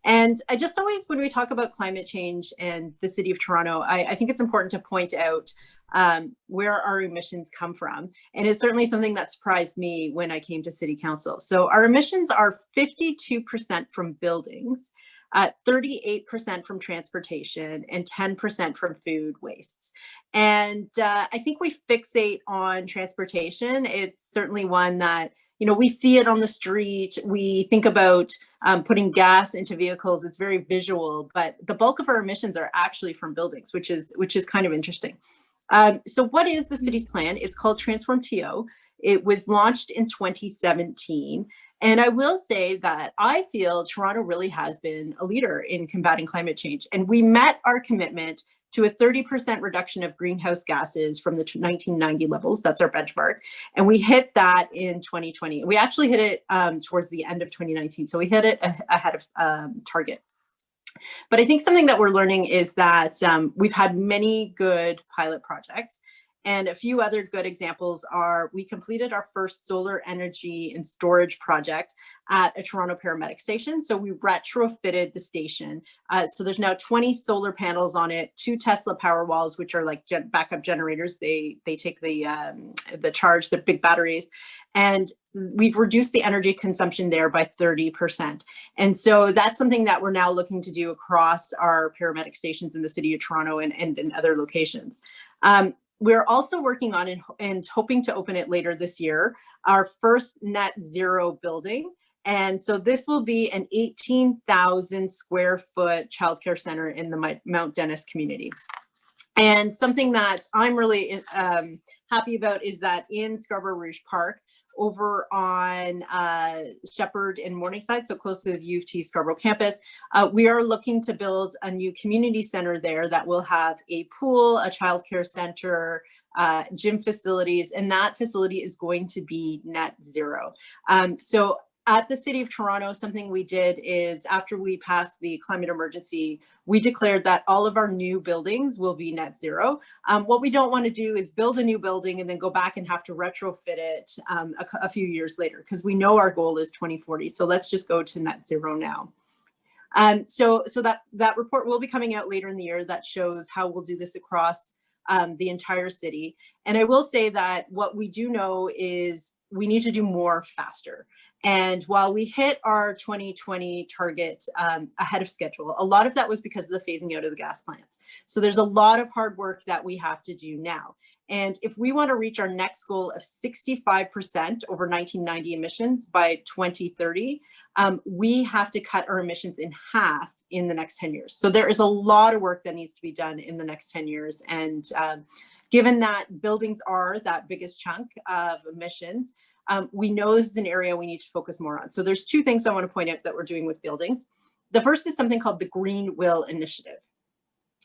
And I just always, when we talk about climate change and the City of Toronto, I think it's important to point out where our emissions come from. And it's certainly something that surprised me when I came to City Council. So our emissions are 52% from buildings, 38% from transportation, and 10% from food wastes. And I think we fixate on transportation. It's certainly one that, you know, we see it on the street. We think about putting gas into vehicles. It's very visual, but the bulk of our emissions are actually from buildings, which is kind of interesting. So what is the city's plan? It's called Transform TO. It was launched in 2017. And I will say that I feel Toronto really has been a leader in combating climate change. And we met our commitment to a 30% reduction of greenhouse gases from the 1990 levels. That's our benchmark. And we hit that in 2020. We actually hit it towards the end of 2019. So we hit it ahead of target. But I think something that we're learning is that we've had many good pilot projects. And a few other good examples are we completed our first solar energy and storage project at a Toronto paramedic station. So we retrofitted the station. So there's now 20 solar panels on it, 2 Tesla Powerwalls, which are like backup generators. They take the charge, the big batteries. And we've reduced the energy consumption there by 30%. And so that's something that we're now looking to do across our paramedic stations in the City of Toronto and in other locations. We're also working on and hoping to open it later this year, our first net zero building. And so this will be an 18,000 square foot childcare center in the Mount Dennis community. And something that I'm really happy about is that in Scarborough Rouge Park, over on Shepherd and Morningside, so close to the U of T Scarborough campus, we are looking to build a new community center there that will have a pool, a childcare center, gym facilities, and that facility is going to be net zero. So at the City of Toronto, something we did is after we passed the climate emergency, we declared that all of our new buildings will be net zero. What we don't want to do is build a new building and then go back and have to retrofit it a few years later, because we know our goal is 2040. So let's just go to net zero now. So that report will be coming out later in the year that shows how we'll do this across the entire city. And I will say that what we do know is we need to do more faster. And while we hit our 2020 target ahead of schedule, a lot of that was because of the phasing out of the gas plants. So there's a lot of hard work that we have to do now. And if we want to reach our next goal of 65% over 1990 emissions by 2030, we have to cut our emissions in half in the next 10 years. So there is a lot of work that needs to be done in the next 10 years. And given that buildings are that biggest chunk of emissions, we know this is an area we need to focus more on. So there's 2 things I want to point out that we're doing with buildings. The first is something called the Green Will Initiative.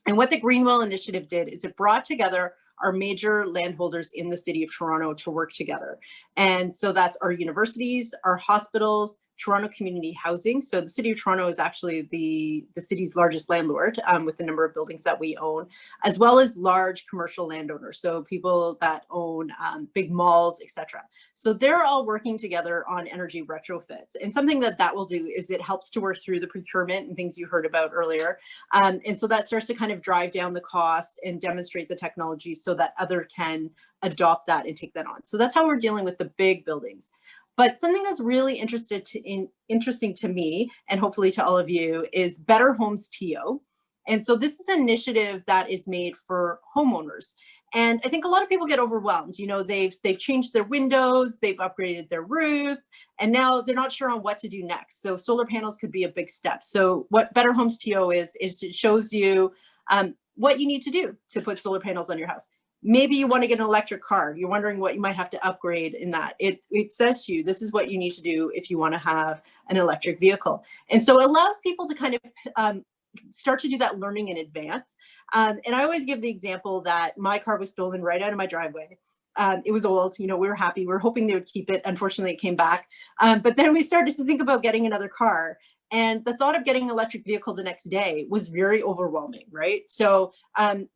And what the Green Will Initiative did is it brought together our major landholders in the City of Toronto to work together. And so that's our universities, our hospitals, Toronto Community Housing. So the City of Toronto is actually the city's largest landlord with the number of buildings that we own, as well as large commercial landowners. So people that own big malls, etc. So they're all working together on energy retrofits. And something that will do is it helps to work through the procurement and things you heard about earlier. And so that starts to kind of drive down the cost and demonstrate the technology so that others can adopt that and take that on. So that's how we're dealing with the big buildings. But something that's really interesting to me, and hopefully to all of you, is Better Homes TO. And so this is an initiative that is made for homeowners. And I think a lot of people get overwhelmed. You know, they've changed their windows, they've upgraded their roof, and now they're not sure on what to do next. So solar panels could be a big step. So what Better Homes TO is it shows you what you need to do to put solar panels on your house. Maybe you want to get an electric car. You're wondering what you might have to upgrade in that. It says to you, this is what you need to do if you want to have an electric vehicle. And so it allows people to kind of start to do that learning in advance. And I always give the example that my car was stolen right out of my driveway. It was old, you know, we were happy. We were hoping they would keep it. Unfortunately, it came back. But then we started to think about getting another car. And the thought of getting an electric vehicle the next day was very overwhelming, right? So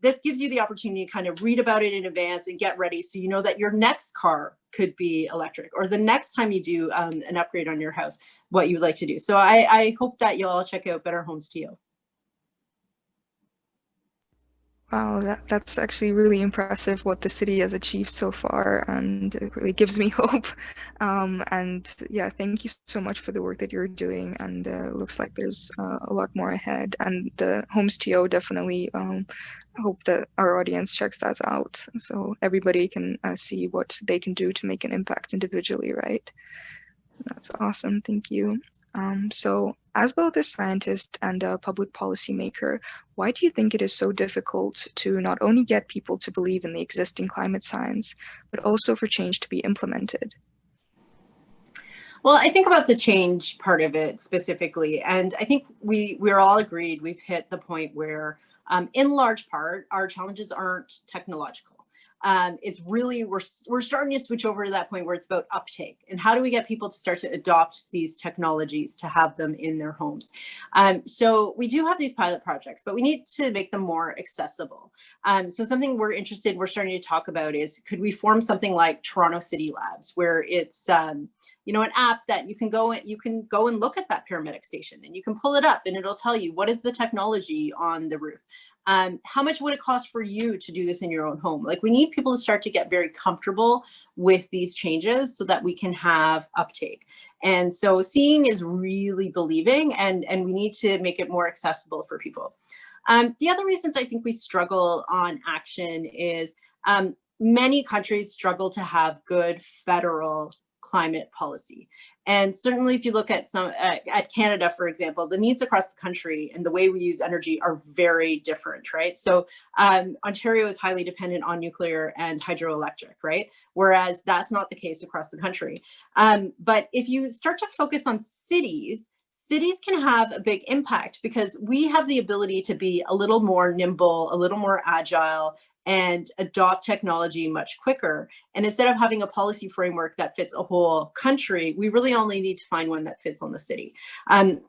this gives you the opportunity to kind of read about it in advance and get ready so you know that your next car could be electric, or the next time you do an upgrade on your house, what you would like to do. So I hope that you'll all check out Better Homes TO. Wow, that's actually really impressive what the city has achieved so far, and it really gives me hope. And yeah, thank you so much for the work that you're doing, and looks like there's a lot more ahead. And the Homes TO definitely hope that our audience checks that out, so everybody can see what they can do to make an impact individually, right? That's awesome, thank you. So as both a scientist and a public policy maker, why do you think it is so difficult to not only get people to believe in the existing climate science, but also for change to be implemented? Well, I think about the change part of it specifically, and I think we're all agreed we've hit the point where, in large part, our challenges aren't technological. It's really, we're starting to switch over to that point where it's about uptake and how do we get people to start to adopt these technologies to have them in their homes. So we do have these pilot projects, but we need to make them more accessible. So something we're starting to talk about is, could we form something like Toronto City Labs, where it's you know, an app that you can go and look at that paramedic station and you can pull it up and it'll tell you what is the technology on the roof. How much would it cost for you to do this in your own home? Like, we need people to start to get very comfortable with these changes so that we can have uptake. And so seeing is really believing, and we need to make it more accessible for people. The other reasons I think we struggle on action is many countries struggle to have good federal climate policy. And certainly if you look at at Canada, for example, the needs across the country and the way we use energy are very different, right? So Ontario is highly dependent on nuclear and hydroelectric, right? Whereas that's not the case across the country. But if you start to focus on cities can have a big impact because we have the ability to be a little more nimble, a little more agile, and adopt technology much quicker. And instead of having a policy framework that fits a whole country, we really only need to find one that fits on the city.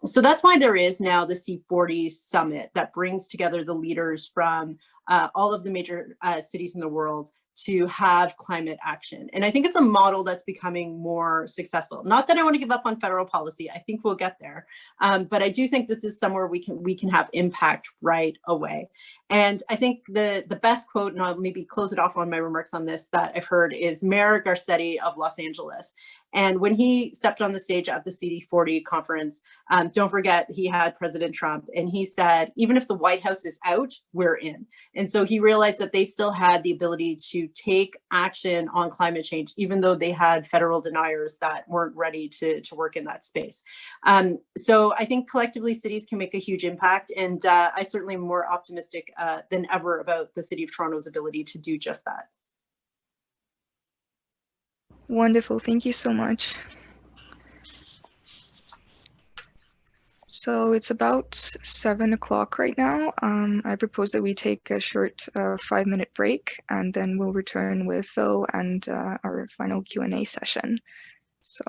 So that's why there is now the C40 Summit that brings together the leaders from all of the major cities in the world to have climate action. And I think it's a model that's becoming more successful. Not that I want to give up on federal policy, I think we'll get there. But I do think this is somewhere we can have impact right away. And I think the best quote, and I'll maybe close it off on my remarks on this, that I've heard is Mayor Garcetti of Los Angeles. And when he stepped on the stage at the CD40 conference, don't forget he had President Trump, and he said, even if the White House is out, we're in. And so he realized that they still had the ability to take action on climate change, even though they had federal deniers that weren't ready to work in that space. So I think collectively cities can make a huge impact, and I certainly am more optimistic than ever about the City of Toronto's ability to do just that. Wonderful, thank you so much. So it's about 7 o'clock right now. I propose that we take a short 5-minute break, and then we'll return with Phil and our final Q&A session. So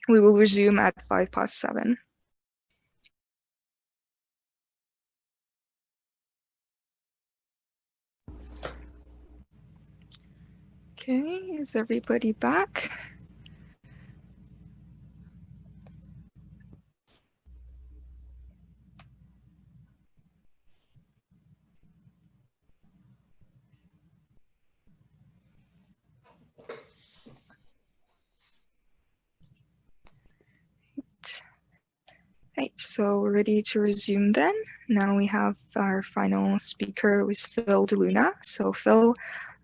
we will resume at 7:05. Okay, is everybody back? Right, so we're ready to resume then. Now we have our final speaker with Phil DeLuna. So Phil,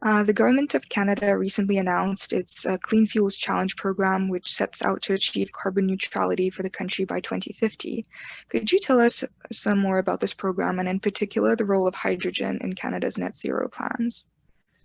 The Government of Canada recently announced its Clean Fuels Challenge program, which sets out to achieve carbon neutrality for the country by 2050. Could you tell us some more about this program, and in particular, the role of hydrogen in Canada's net zero plans?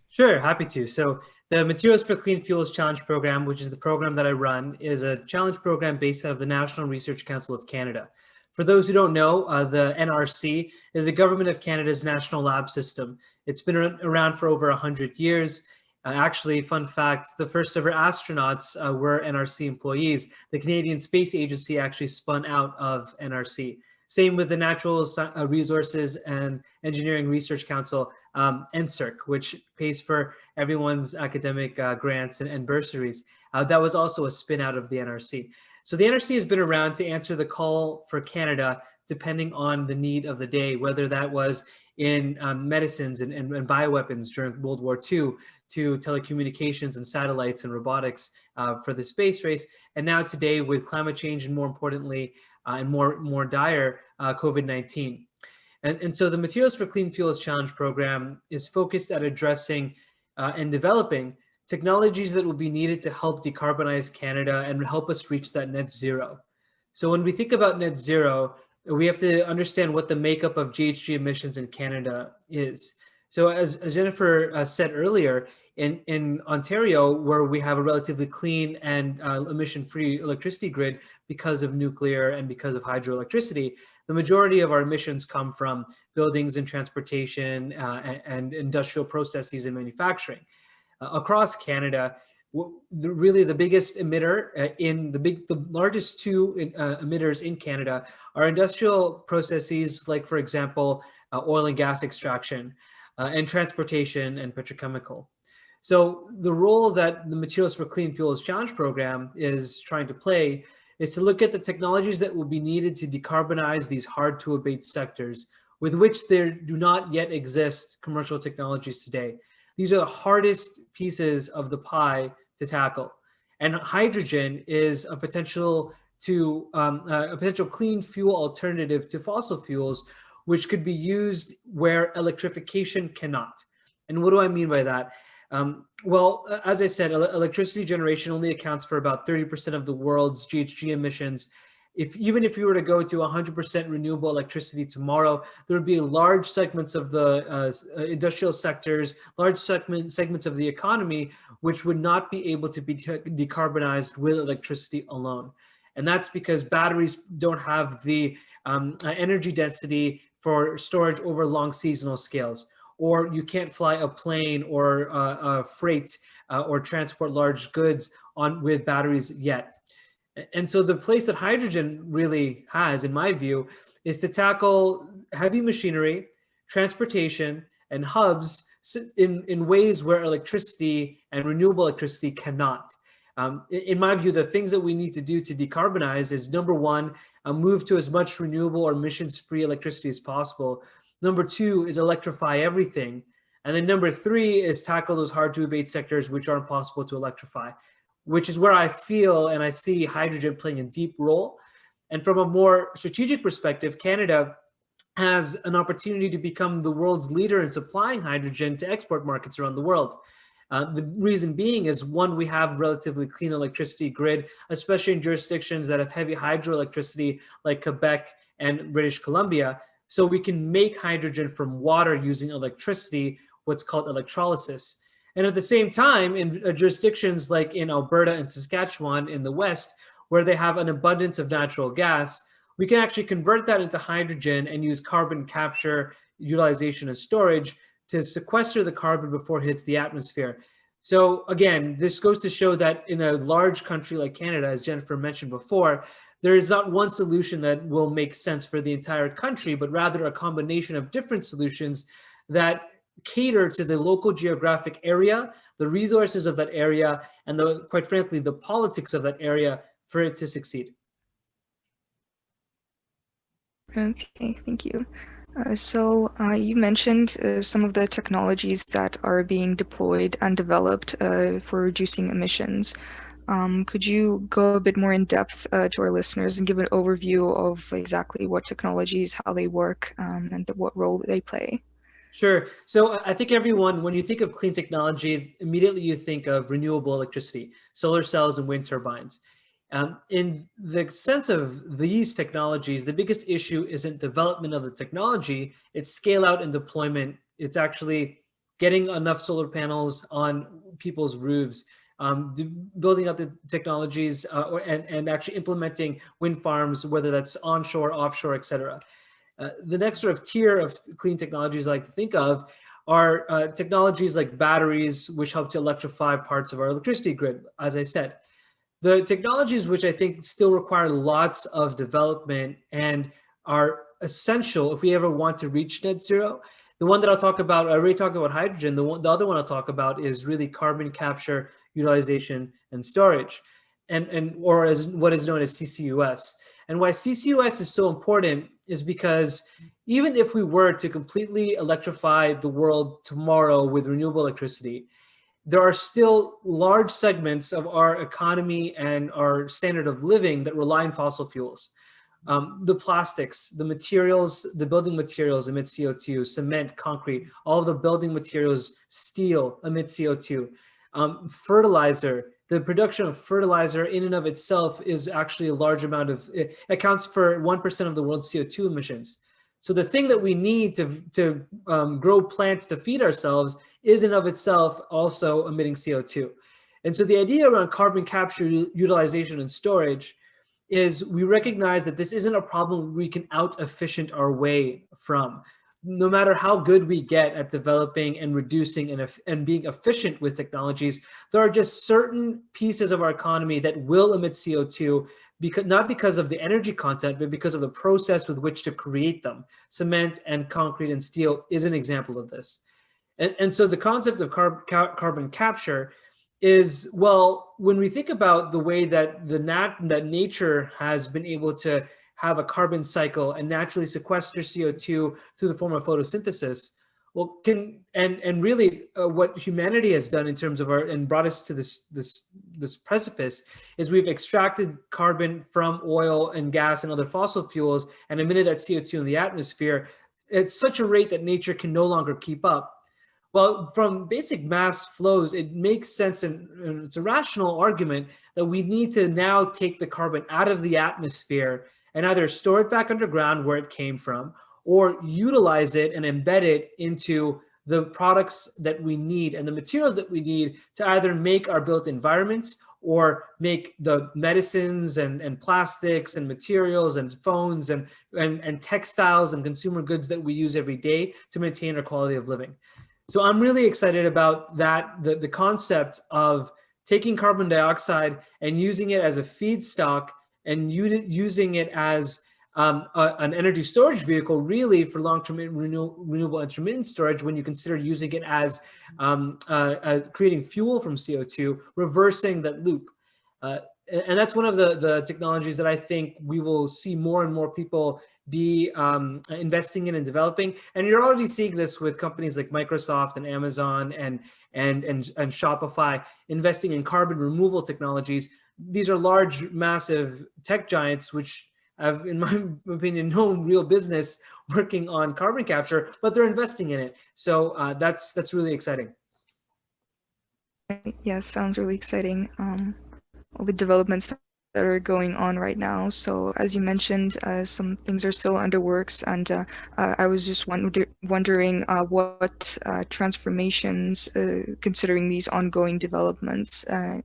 Sure, happy to. So the Materials for Clean Fuels Challenge Program, which is the program that I run, is a challenge program based out of the National Research Council of Canada. For those who don't know, the NRC is the Government of Canada's national lab system. It's been around for over 100 years. Actually, fun fact, the first ever astronauts were NRC employees. The Canadian Space Agency actually spun out of NRC. Same with the Natural Resources and Engineering Research Council, NSERC, which pays for everyone's academic grants and bursaries. That was also a spin out of the NRC. So the NRC has been around to answer the call for Canada, depending on the need of the day, whether that was in medicines and bioweapons during World War II, to telecommunications and satellites and robotics for the space race. And now today with climate change, and more importantly, and more dire, COVID-19. And so the Materials for Clean Fuels Challenge program is focused at addressing and developing technologies that will be needed to help decarbonize Canada and help us reach that net zero. So when we think about net zero, we have to understand what the makeup of GHG emissions in Canada is. So as Jennifer said earlier, in Ontario, where we have a relatively clean and emission-free electricity grid because of nuclear and because of hydroelectricity, the majority of our emissions come from buildings and transportation and industrial processes and manufacturing. Across Canada, really the biggest emitter the largest two emitters in Canada are industrial processes like, for example, oil and gas extraction and transportation and petrochemical. So the role that the Materials for Clean Fuels Challenge program is trying to play is to look at the technologies that will be needed to decarbonize these hard to abate sectors with which there do not yet exist commercial technologies today. These are the hardest pieces of the pie to tackle. And hydrogen is a potential clean fuel alternative to fossil fuels, which could be used where electrification cannot. And what do I mean by that? Well, as I said, electricity generation only accounts for about 30% of the world's GHG emissions. Even if you were to go to 100% renewable electricity tomorrow, there would be large segments of the industrial sectors, large segments of the economy, which would not be able to be decarbonized with electricity alone. And that's because batteries don't have the energy density for storage over long seasonal scales, or you can't fly a plane or a freight or transport large goods with batteries yet. And so the place that hydrogen really has, in my view, is to tackle heavy machinery, transportation, and hubs in ways where electricity and renewable electricity cannot. In my view, the things that we need to do to decarbonize is, number one, move to as much renewable or emissions-free electricity as possible. Number two is electrify everything. And then number three is tackle those hard to abate sectors which aren't possible to electrify, which is where I feel and I see hydrogen playing a deep role. And from a more strategic perspective, Canada has an opportunity to become the world's leader in supplying hydrogen to export markets around the world. The reason being is, one, we have relatively clean electricity grid, especially in jurisdictions that have heavy hydroelectricity like Quebec and British Columbia. So we can make hydrogen from water using electricity, what's called electrolysis. And at the same time, in jurisdictions like in Alberta and Saskatchewan in the West, where they have an abundance of natural gas, we can actually convert that into hydrogen and use carbon capture, utilization, and storage to sequester the carbon before it hits the atmosphere. So again, this goes to show that in a large country like Canada, as Jennifer mentioned before, there is not one solution that will make sense for the entire country, but rather a combination of different solutions that cater to the local geographic area, the resources of that area, and quite frankly, the politics of that area for it to succeed. Okay, thank you. So you mentioned some of the technologies that are being deployed and developed for reducing emissions. Could you go a bit more in depth to our listeners and give an overview of exactly what technologies, how they work, and what role they play? Sure. So I think everyone, when you think of clean technology, immediately you think of renewable electricity, solar cells and wind turbines. In the sense of these technologies, the biggest issue isn't development of the technology, it's scale out and deployment. It's actually getting enough solar panels on people's roofs, building out the technologies and actually implementing wind farms, whether that's onshore, offshore, et cetera. The next sort of tier of clean technologies I like to think of are technologies like batteries, which help to electrify parts of our electricity grid, as I said. The technologies which I think still require lots of development and are essential if we ever want to reach net zero. The one that I'll talk about, I already talked about hydrogen. The other one I'll talk about is really carbon capture, utilization, and storage, or as what is known as CCUS. And why CCUS is so important is because even if we were to completely electrify the world tomorrow with renewable electricity, there are still large segments of our economy and our standard of living that rely on fossil fuels. The plastics, the materials, the building materials emit CO2, cement, concrete, all of the building materials, steel emit CO2. Fertilizer, the production of fertilizer in and of itself is actually a large amount of, it accounts for 1% of the world's CO2 emissions. So the thing that we need to grow plants to feed ourselves is in of itself also emitting CO2. And so the idea around carbon capture, utilization, and storage is we recognize that this isn't a problem we can out-efficient our way from. No matter how good we get at developing and reducing and being efficient with technologies, there are just certain pieces of our economy that will emit CO2, not because of the energy content, but because of the process with which to create them. Cement and concrete and steel is an example of this. And so the concept of carbon capture is, well, when we think about the way that that nature has been able to have a carbon cycle and naturally sequester CO2 through the form of photosynthesis, well, really what humanity has done in terms of and brought us to this precipice is we've extracted carbon from oil and gas and other fossil fuels and emitted that CO2 in the atmosphere at such a rate that nature can no longer keep up. Well, from basic mass flows, it makes sense, and it's a rational argument that we need to now take the carbon out of the atmosphere and either store it back underground where it came from, or utilize it and embed it into the products that we need and the materials that we need to either make our built environments or make the medicines and plastics and materials and phones and textiles and consumer goods that we use every day to maintain our quality of living. So I'm really excited about that, the concept of taking carbon dioxide and using it as a feedstock and using it as an energy storage vehicle, really, for long-term renewable intermittent storage, when you consider using it as creating fuel from CO2, reversing that loop. And that's one of the technologies that I think we will see more and more people be investing in and developing. And you're already seeing this with companies like Microsoft and Amazon and Shopify investing in carbon removal technologies. These are large, massive tech giants, which have, in my opinion, no real business working on carbon capture, but they're investing in it. So that's really exciting. Yes, sounds really exciting. All the developments that are going on right now. So as you mentioned, some things are still under works, and I was just wondering what transformations, considering these ongoing developments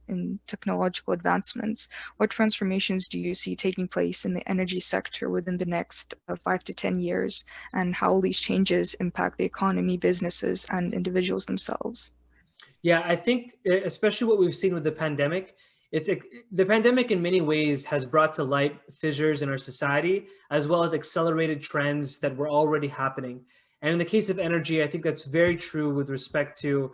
in technological advancements, what transformations do you see taking place in the energy sector within the next 5 to 10 years, and how will these changes impact the economy, businesses, and individuals themselves? Yeah, I think especially what we've seen with the pandemic, the pandemic in many ways has brought to light fissures in our society, as well as accelerated trends that were already happening. And in the case of energy, I think that's very true with respect to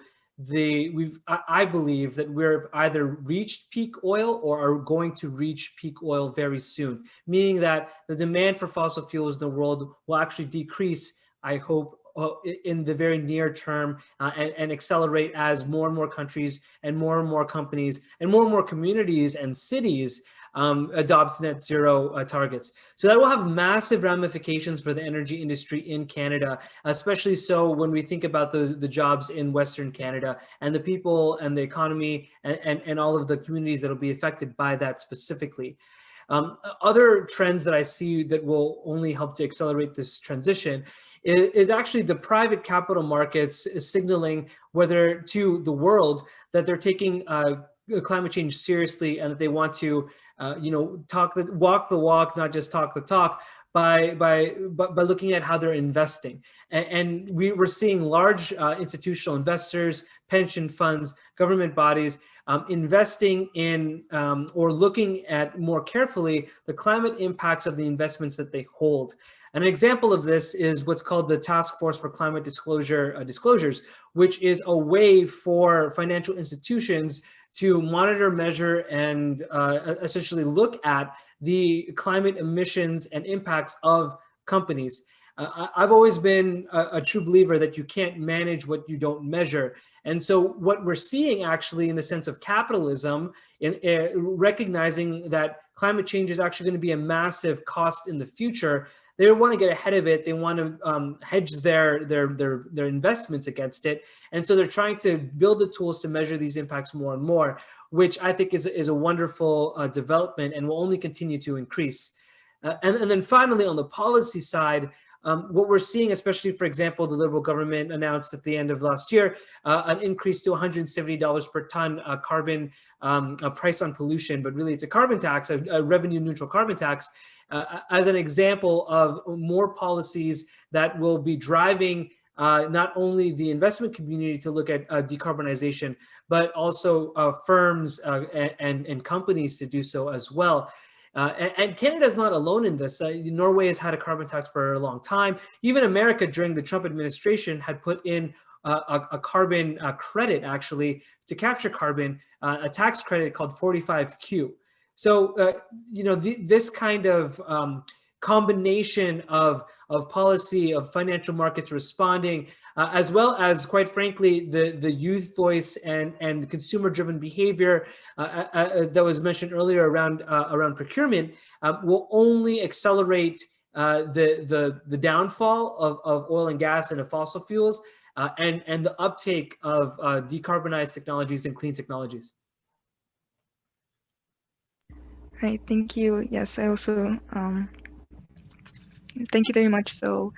I believe that we've either reached peak oil or are going to reach peak oil very soon, meaning that the demand for fossil fuels in the world will actually decrease, I hope, in the very near term and accelerate as more and more countries and more companies and more communities and cities adopts net zero targets. So that will have massive ramifications for the energy industry in Canada, especially so when we think about the jobs in Western Canada and the people and the economy and all of the communities that will be affected by that specifically. Other trends that I see that will only help to accelerate this transition is actually the private capital markets is signaling whether to the world that they're taking climate change seriously and that they want to walk the walk, not just talk the talk, by looking at how they're investing. And we're seeing large institutional investors, pension funds, government bodies investing in or looking at more carefully the climate impacts of the investments that they hold. An example of this is what's called the Task Force for Climate Disclosures, which is a way for financial institutions to monitor, measure, and essentially look at the climate emissions and impacts of companies. I've always been a true believer that you can't manage what you don't measure. And so what we're seeing actually in the sense of capitalism, in recognizing that climate change is actually going to be a massive cost in the future, they want to get ahead of it. They want to hedge their investments against it. And so they're trying to build the tools to measure these impacts more and more, which I think is a wonderful development and will only continue to increase. And then finally, on the policy side, what we're seeing, especially, for example, the Liberal government announced at the end of last year, an increase to $170 per ton carbon price on pollution, but really it's a carbon tax, a revenue neutral carbon tax, as an example of more policies that will be driving not only the investment community to look at decarbonization, but also firms and companies to do so as well. And Canada is not alone in this. Norway has had a carbon tax for a long time. Even America during the Trump administration had put in a carbon credit actually to capture carbon, a tax credit called 45Q. So, this kind of combination of policy, of financial markets responding, as well as, quite frankly, the youth voice and consumer-driven behavior that was mentioned earlier around procurement, will only accelerate the downfall of oil and gas and of fossil fuels, and the uptake of decarbonized technologies and clean technologies. Right, thank you. Yes, I also thank you very much, Phil.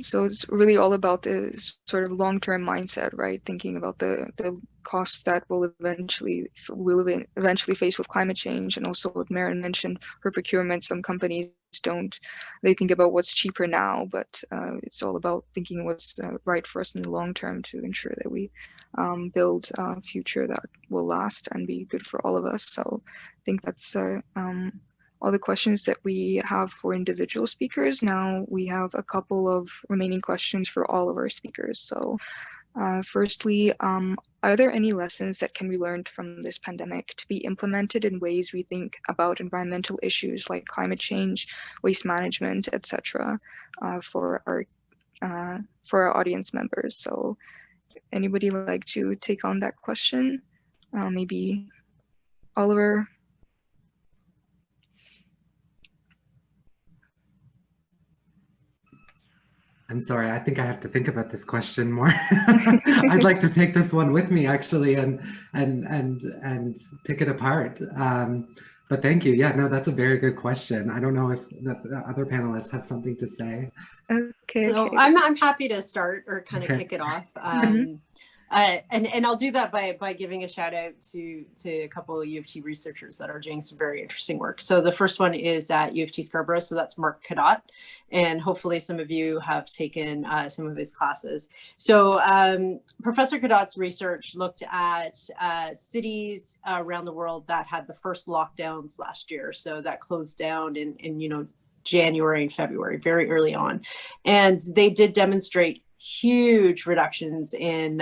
So it's really all about this sort of long-term mindset, right? Thinking about the costs that we'll eventually face with climate change, and also what Maren mentioned, for procurement. Some companies they think about what's cheaper now, but it's all about thinking what's right for us in the long term to ensure that we build a future that will last and be good for all of us. So I think that's all the questions that we have for individual speakers. Now we have a couple of remaining questions for all of our speakers. So firstly, are there any lessons that can be learned from this pandemic to be implemented in ways we think about environmental issues like climate change, waste management, etc., for our audience members? So anybody like to take on that question? Maybe Oliver? I'm sorry, I think I have to think about this question more. I'd like to take this one with me actually and pick it apart. But thank you. Yeah, no, that's a very good question. I don't know if the other panelists have something to say. Okay. No, I'm happy to start or kind of kick it off. And I'll do that by giving a shout out to a couple of U of T researchers that are doing some very interesting work. So the first one is at U of T Scarborough. So that's Mark Cadott. And hopefully some of you have taken some of his classes. So Professor Cadott's research looked at cities around the world that had the first lockdowns last year. So that closed down in January and February, very early on. And they did demonstrate huge reductions in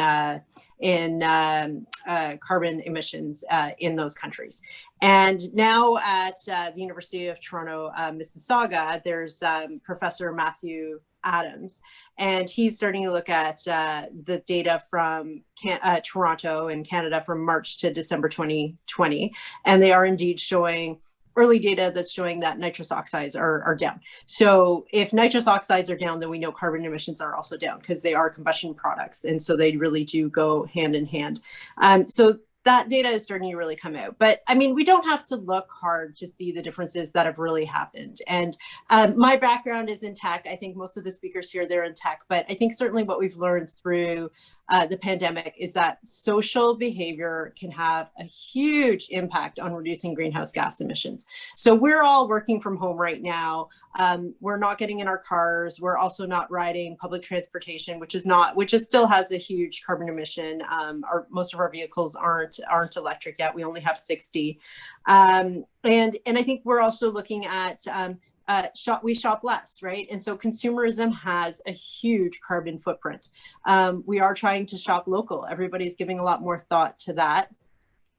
carbon emissions in those countries. And now at the University of Toronto, Mississauga, there's Professor Matthew Adams, and he's starting to look at the data from Toronto and Canada from March to December 2020, and they are indeed showing early data that's showing that nitrous oxides are down. So if nitrous oxides are down, then we know carbon emissions are also down because they are combustion products. And so they really do go hand in hand. So that data is starting to really come out. But I mean, we don't have to look hard to see the differences that have really happened. And my background is in tech. I think most of the speakers here, they're in tech. But I think certainly what we've learned through the pandemic is that social behavior can have a huge impact on reducing greenhouse gas emissions. So we're all working from home right now. We're not getting in our cars. We're also not riding public transportation, which still has a huge carbon emission. Most of our vehicles aren't electric yet. We only have 60. And I think we're also looking at we shop less, right? And so consumerism has a huge carbon footprint. We are trying to shop local. Everybody's giving a lot more thought to that.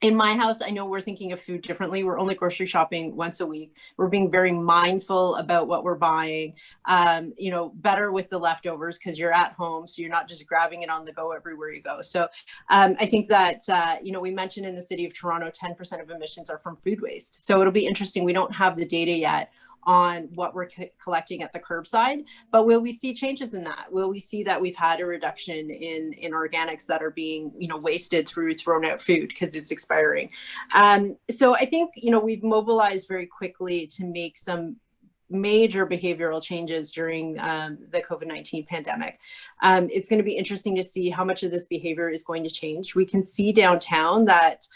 In my house, I know we're thinking of food differently. We're only grocery shopping once a week. We're being very mindful about what we're buying, better with the leftovers because you're at home, so you're not just grabbing it on the go everywhere you go. So I think that, we mentioned in the city of Toronto, 10% of emissions are from food waste. So it'll be interesting. We don't have the data yet on what we're collecting at the curbside, but will we see changes in that? Will we see that we've had a reduction in organics that are being, wasted through thrown out food because it's expiring? So I think, we've mobilized very quickly to make some major behavioral changes during the COVID-19 pandemic. It's going to be interesting to see how much of this behavior is going to change. We can see downtown that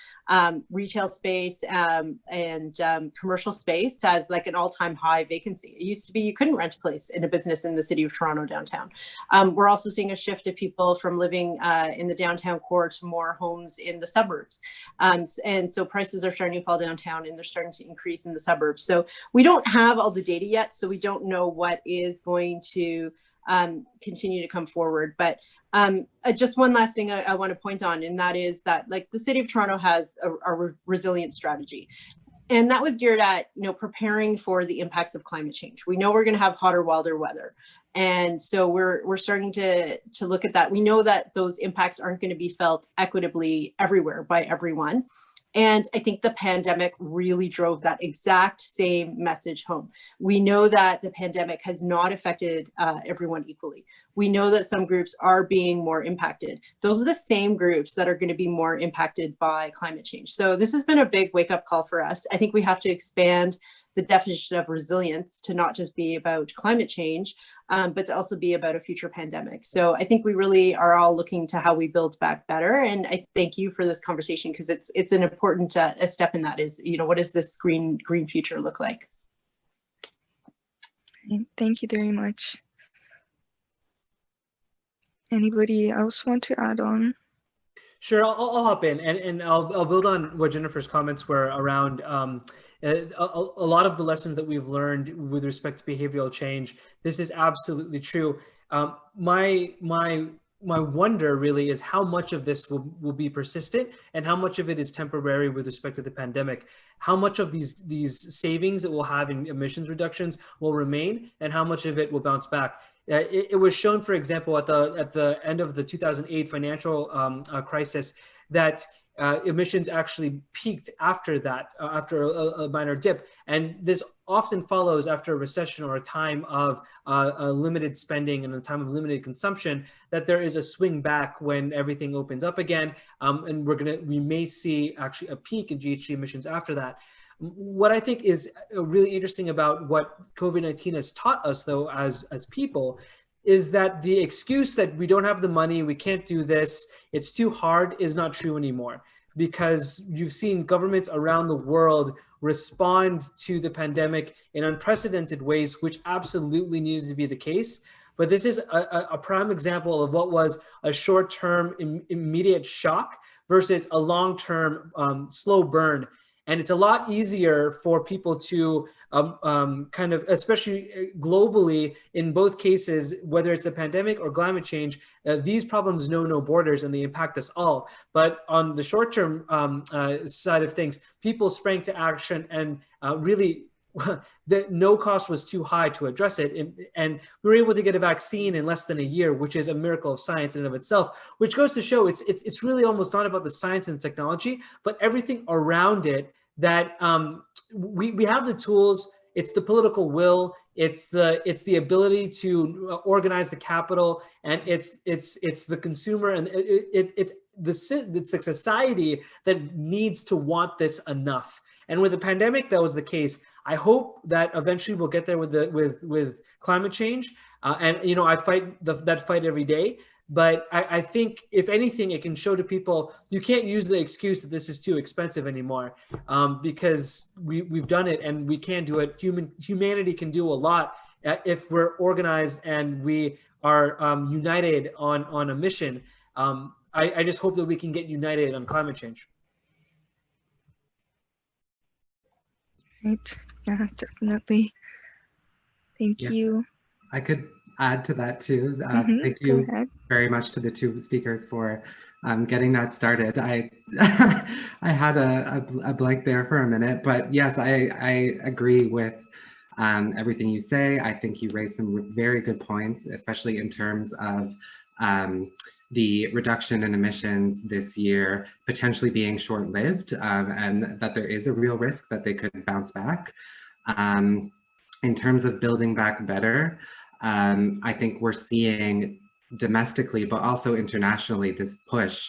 retail space and commercial space has like an all-time high vacancy. It used to be you couldn't rent a place in a business in the city of Toronto downtown. We're also seeing a shift of people from living in the downtown core to more homes in the suburbs. And so prices are starting to fall downtown and they're starting to increase in the suburbs. So we don't have all the data yet, so we don't know what is going to continue to come forward. But just one last thing I want to point on, and that is that like the city of Toronto has a resilient strategy. And that was geared at, preparing for the impacts of climate change. We know we're going to have hotter, wilder weather. And so we're starting to look at that. We know that those impacts aren't going to be felt equitably everywhere by everyone. And I think the pandemic really drove that exact same message home. We know that the pandemic has not affected everyone equally. We know that some groups are being more impacted. Those are the same groups that are going to be more impacted by climate change. So this has been a big wake-up call for us. I think we have to expand the definition of resilience to not just be about climate change, but to also be about a future pandemic. So I think we really are all looking to how we build back better. And I thank you for this conversation because it's an important a step in that is, what does this green future look like? Thank you very much. Anybody else want to add on? Sure, I'll hop in and I'll build on what Jennifer's comments were around a lot of the lessons that we've learned with respect to behavioral change. This is absolutely true. My wonder really is how much of this will be persistent and how much of it is temporary with respect to the pandemic. How much of these savings that we'll have in emissions reductions will remain and how much of it will bounce back. It was shown, for example, at the end of the 2008 financial crisis that emissions actually peaked after that, after a minor dip. And this often follows after a recession or a time of limited spending and a time of limited consumption, that there is a swing back when everything opens up again. And we may see actually a peak in GHG emissions after that. What I think is really interesting about what COVID-19 has taught us, though, as people, is that the excuse that we don't have the money, we can't do this, it's too hard, is not true anymore. Because you've seen governments around the world respond to the pandemic in unprecedented ways, which absolutely needed to be the case. But this is a prime example of what was a short-term immediate shock versus a long-term slow burn. And it's a lot easier for people to kind of, especially globally, in both cases, whether it's a pandemic or climate change, these problems know no borders and they impact us all. But on the short-term side of things, people sprang to action and really the no cost was too high to address it. And we were able to get a vaccine in less than a year, which is a miracle of science in and of itself, which goes to show it's really almost not about the science and technology, but everything around it that we have the tools. It's the political will. It's the ability to organize the capital, and it's the consumer, and it's the society that needs to want this enough. And with the pandemic, that was the case. I hope that eventually we'll get there with climate change. And you know, I fight that fight every day. But I think, if anything, it can show to people you can't use the excuse that this is too expensive anymore, because we've done it and we can do it. Humanity can do a lot if we're organized and we are united on a mission. I just hope that we can get united on climate change. Right. Yeah, definitely. Thank you. I could add to that too. Thank you very much to the two speakers for getting that started. I I had a blank there for a minute, but yes, I agree with everything you say. I think you raised some very good points, especially in terms of the reduction in emissions this year potentially being short-lived, and that there is a real risk that they could bounce back. In terms of building back better, I think we're seeing domestically, but also internationally, this push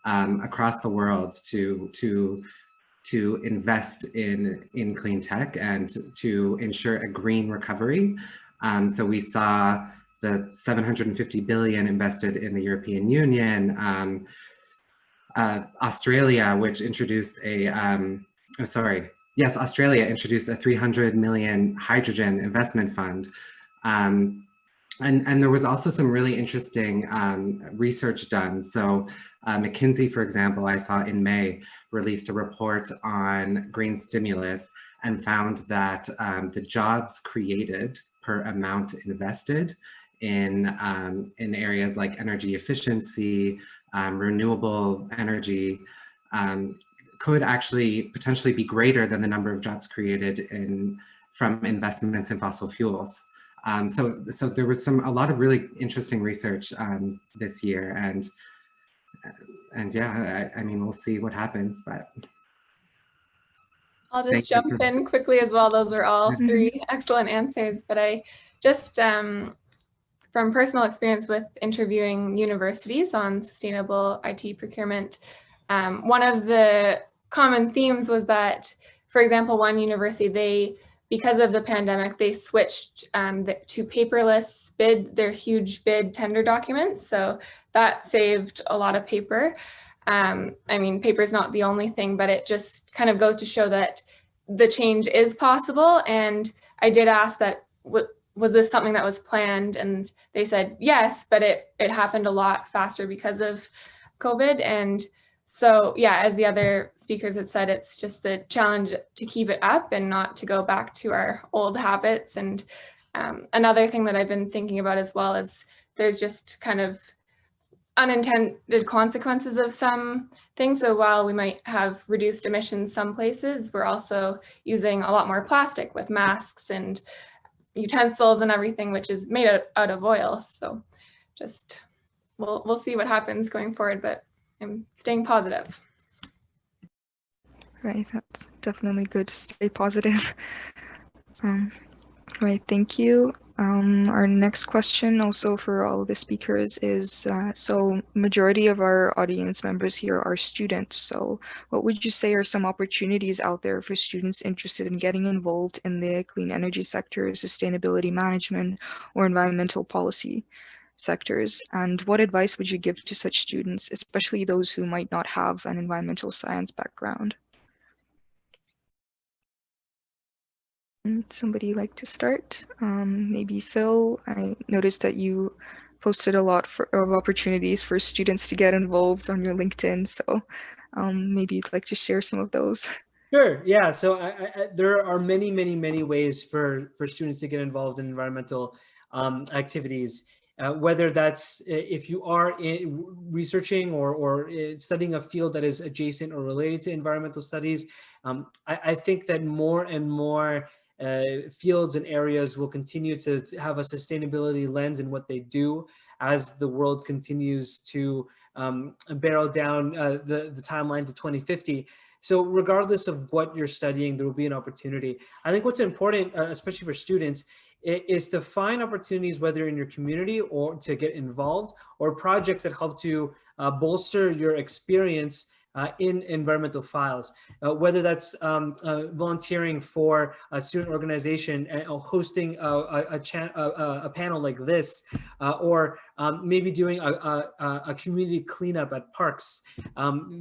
across the world to invest in clean tech and to ensure a green recovery. So we saw the 750 billion invested in the European Union, Australia, which introduced Australia introduced a 300 million hydrogen investment fund. And there was also some really interesting research done. So McKinsey, for example, I saw in May, released a report on green stimulus and found that the jobs created per amount invested in areas like energy efficiency, renewable energy, could actually potentially be greater than the number of jobs created from investments in fossil fuels. So there was a lot of really interesting research this year, and yeah, I mean, we'll see what happens, but. I'll just jump in quickly as well. Those are all three excellent answers, but I just, from personal experience with interviewing universities on sustainable IT procurement, one of the common themes was that, for example, one university, because of the pandemic, they switched to paperless their huge bid tender documents. So that saved a lot of paper. I mean, paper is not the only thing, but it just kind of goes to show that the change is possible. And I did ask that, was this something that was planned? And they said yes, but it happened a lot faster because of COVID. And so, yeah, as the other speakers had said, it's just the challenge to keep it up and not to go back to our old habits. And another thing that I've been thinking about as well is there's just kind of unintended consequences of some things. So while we might have reduced emissions some places, we're also using a lot more plastic with masks and utensils and everything, which is made out of oil. So just we'll see what happens going forward, but I'm staying positive. Right, that's definitely good to stay positive. Right, thank you. Our next question also for all the speakers is, so majority of our audience members here are students. So what would you say are some opportunities out there for students interested in getting involved in the clean energy sector, sustainability management, or environmental policy sectors? And what advice would you give to such students, especially those who might not have an environmental science background? Somebody like to start? Maybe Phil. I noticed that you posted a lot of opportunities for students to get involved on your LinkedIn. So maybe you'd like to share some of those. Sure. Yeah. So there are many ways for students to get involved in environmental activities. Whether that's if you are researching or studying a field that is adjacent or related to environmental studies, I think that more and more fields and areas will continue to have a sustainability lens in what they do as the world continues to barrel down the timeline to 2050. So regardless of what you're studying, there will be an opportunity. I think what's important, especially for students, is to find opportunities, whether in your community or to get involved, or projects that help to bolster your experience in environmental files, whether that's volunteering for a student organization and hosting a panel like this, or maybe doing a community cleanup at parks.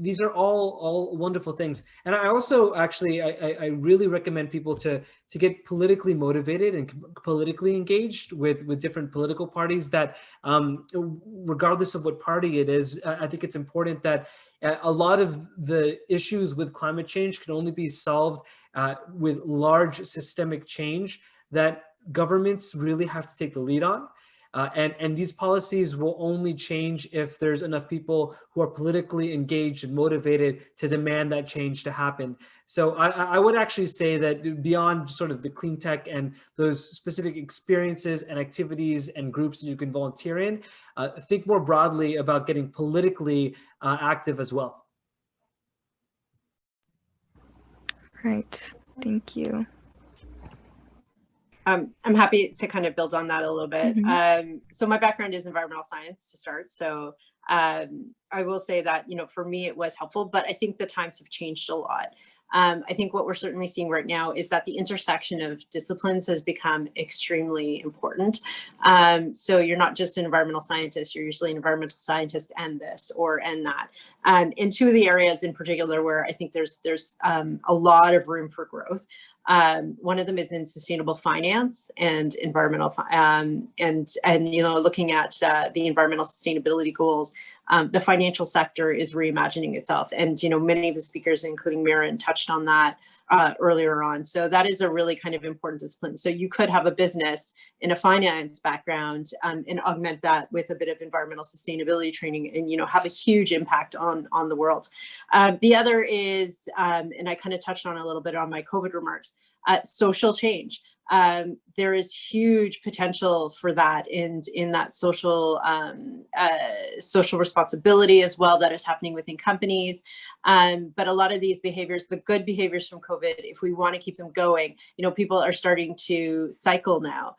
These are all wonderful things. And I also actually, I really recommend people to get politically motivated and politically engaged with different political parties that, regardless of what party it is, I think it's important that a lot of the issues with climate change can only be solved with large systemic change that governments really have to take the lead on. And these policies will only change if there's enough people who are politically engaged and motivated to demand that change to happen. So I would actually say that beyond sort of the clean tech and those specific experiences and activities and groups that you can volunteer in, think more broadly about getting politically active as well. Right. Thank you. I'm happy to kind of build on that a little bit. So my background is environmental science to start. So I will say that, for me, it was helpful, but I think the times have changed a lot. I think what we're certainly seeing right now is that the intersection of disciplines has become extremely important. So you're not just an environmental scientist, you're usually an environmental scientist and this and that. And two of the areas in particular where I think there's a lot of room for growth. One of them is in sustainable finance and environmental, and looking at the environmental sustainability goals. The financial sector is reimagining itself, and many of the speakers, including Maren, touched on that earlier on. So that is a really kind of important discipline. So you could have a business in a finance background and augment that with a bit of environmental sustainability training, and have a huge impact on the world. The other is, and I kind of touched on a little bit on my COVID remarks, social change. There is huge potential for that in that social responsibility as well that is happening within companies. But a lot of these behaviors, the good behaviors from COVID, if we want to keep them going, people are starting to cycle now,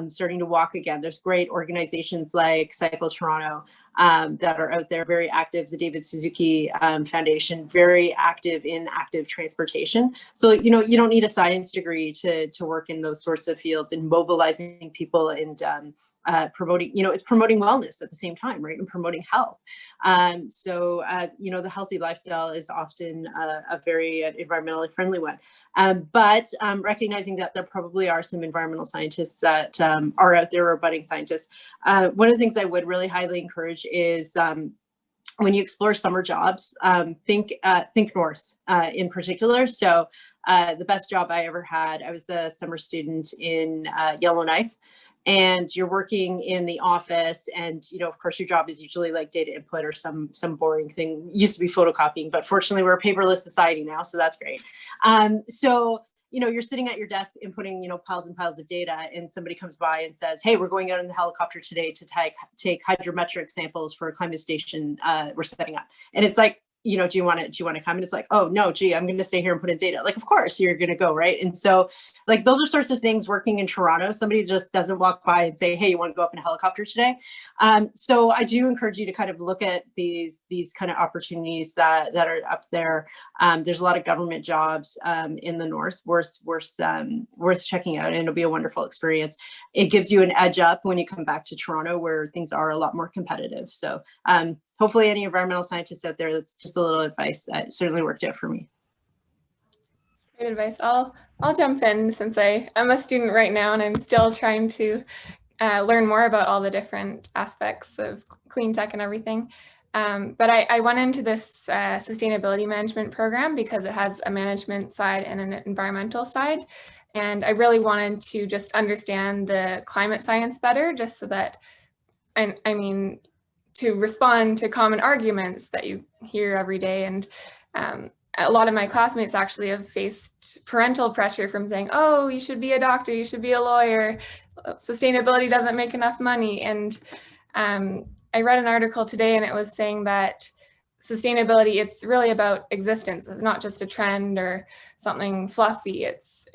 starting to walk again. There's great organizations like Cycle Toronto that are out there, very active. The David Suzuki Foundation, very active in active transportation. So, you don't need a science degree to work in those sorts of fields and mobilizing people and promoting, it's promoting wellness at the same time, right? And promoting health. So, the healthy lifestyle is often a very environmentally friendly one. But recognizing that there probably are some environmental scientists that are out there, or budding scientists. One of the things I would really highly encourage is when you explore summer jobs, think north in particular. So the best job I ever had, I was a summer student in Yellowknife. And you're working in the office, and of course your job is usually like data input or some boring thing. It used to be photocopying, but fortunately we're a paperless society now, so that's great. So you're sitting at your desk inputting piles and piles of data, and somebody comes by and says, "Hey, we're going out in the helicopter today to take hydrometric samples for a climate station we're setting up." And it's like, do you want to come? And it's like, oh no, gee, I'm going to stay here and put in data. Like, of course you're going to go, right? And so like, those are sorts of things working in Toronto. Somebody just doesn't walk by and say, hey, you want to go up in a helicopter today? So I do encourage you to kind of look at these kind of opportunities that are up there. There's a lot of government jobs in the north worth checking out, and it'll be a wonderful experience. It gives you an edge up when you come back to Toronto, where things are a lot more competitive. So hopefully any environmental scientists out there, that's just a little advice that certainly worked out for me. Great advice. I'll jump in, since I'm a student right now and I'm still trying to learn more about all the different aspects of clean tech and everything. But I went into this sustainability management program because it has a management side and an environmental side. And I really wanted to just understand the climate science better, just so that, to respond to common arguments that you hear every day. And a lot of my classmates actually have faced parental pressure from saying, oh, you should be a doctor, you should be a lawyer, sustainability doesn't make enough money. And I read an article today and it was saying that sustainability, it's really about existence. It's not just a trend or something fluffy. It's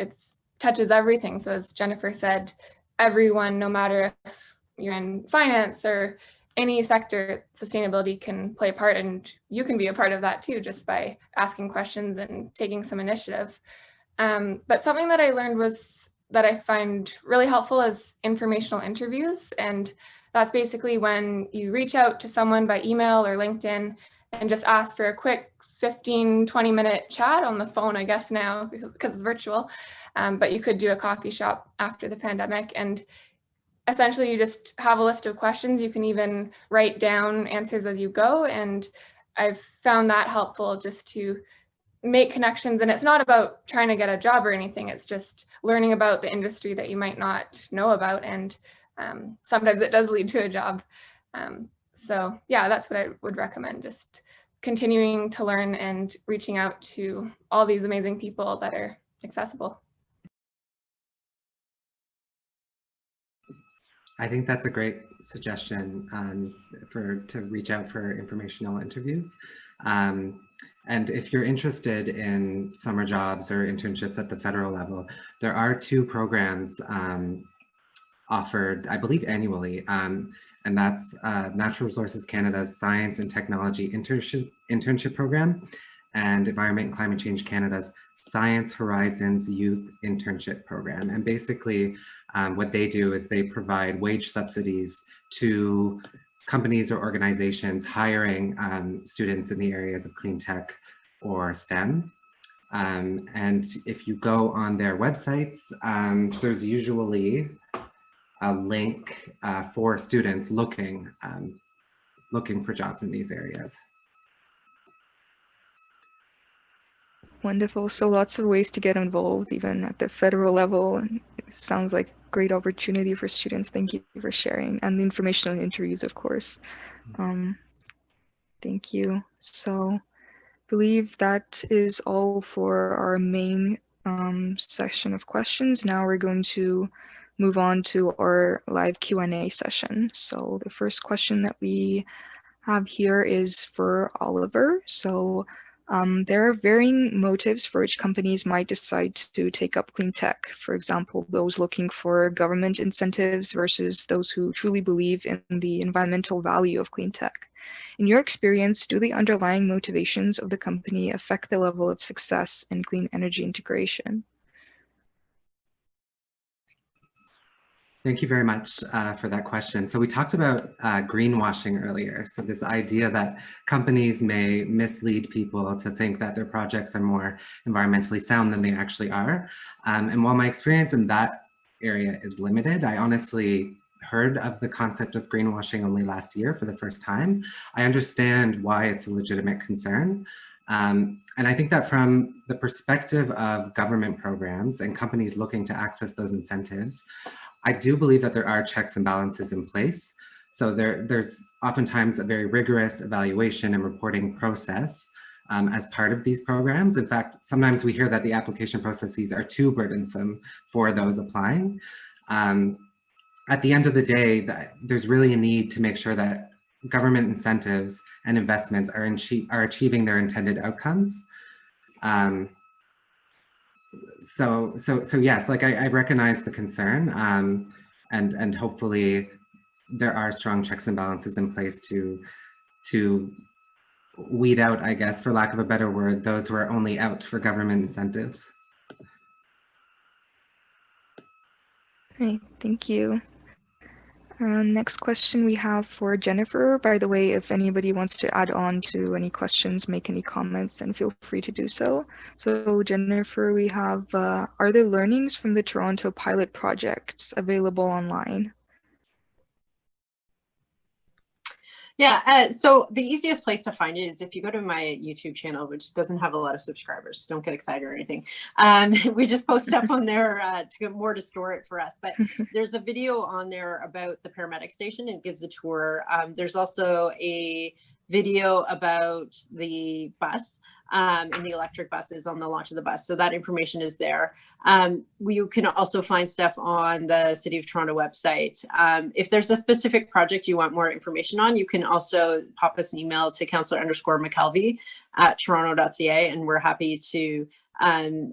touches everything. So as Jennifer said, everyone, no matter if you're in finance or any sector, sustainability can play a part, and you can be a part of that too, just by asking questions and taking some initiative. But something that I learned was that I find really helpful is informational interviews. And that's basically when you reach out to someone by email or LinkedIn and just ask for a quick 15-20 minute chat on the phone, I guess now, because it's virtual. But you could do a coffee shop after the pandemic. And essentially, you just have a list of questions. You can even write down answers as you go. And I've found that helpful just to make connections. And it's not about trying to get a job or anything. It's just learning about the industry that you might not know about. And sometimes it does lead to a job. So yeah, that's what I would recommend. Just continuing to learn and reaching out to all these amazing people that are accessible. I think that's a great suggestion to reach out for informational interviews. And if you're interested in summer jobs or internships at the federal level, there are 2 programs offered, I believe, annually. And that's Natural Resources Canada's Science and Technology Internship Program and Environment and Climate Change Canada's Science Horizons Youth Internship Program. And basically what they do is they provide wage subsidies to companies or organizations hiring students in the areas of clean tech or STEM. And if you go on their websites, there's usually a link for students looking for jobs in these areas. Wonderful. So lots of ways to get involved, even at the federal level. It sounds like a great opportunity for students. Thank you for sharing. And the informational interviews, of course. Thank you. So I believe that is all for our main section of questions. Now we're going to move on to our live Q&A session. So the first question that we have here is for Oliver. So there are varying motives for which companies might decide to take up clean tech. For example, those looking for government incentives versus those who truly believe in the environmental value of clean tech. In your experience, do the underlying motivations of the company affect the level of success in clean energy integration? Thank you very much for that question. So we talked about greenwashing earlier. So this idea that companies may mislead people to think that their projects are more environmentally sound than they actually are. And while my experience in that area is limited, I honestly heard of the concept of greenwashing only last year for the first time. I understand why it's a legitimate concern. And I think that from the perspective of government programs and companies looking to access those incentives, I do believe that there are checks and balances in place. So there's oftentimes a very rigorous evaluation and reporting process as part of these programs. In fact, sometimes we hear that the application processes are too burdensome for those applying. At the end of the day, there's really a need to make sure that government incentives and investments are achieving their intended outcomes. So yes, like I recognize the concern, and hopefully there are strong checks and balances in place to weed out, I guess, for lack of a better word, those who are only out for government incentives. Great, thank you. Next question we have for Jennifer. By the way, if anybody wants to add on to any questions, make any comments, then feel free to do so. So Jennifer, we have, are the learnings from the Toronto pilot projects available online? Yeah, so the easiest place to find it is if you go to my YouTube channel, which doesn't have a lot of subscribers. Don't get excited or anything. We just post stuff on there to get more to store it for us. But there's a video on there about the paramedic station. It gives a tour. There's also a video about the bus. in the electric buses on the launch of the bus. So that information is there. You can also find stuff on the City of Toronto website. If there's a specific project you want more information on, you can also pop us an email to councillor_McKelvey@toronto.ca, and we're happy to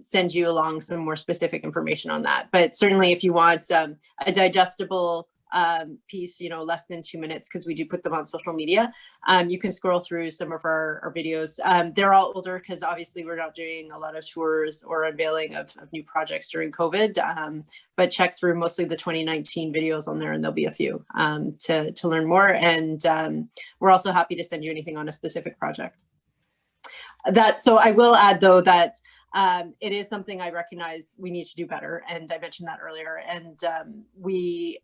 send you along some more specific information on that. But certainly if you want a digestible piece, less than 2 minutes, because we do put them on social media, you can scroll through some of our videos. They're all older because obviously we're not doing a lot of tours or unveiling of new projects during COVID, but check through mostly the 2019 videos on there, and there'll be a few to learn more. And we're also happy to send you anything on a specific project. So I will add though that it is something I recognize we need to do better, and I mentioned that earlier. And we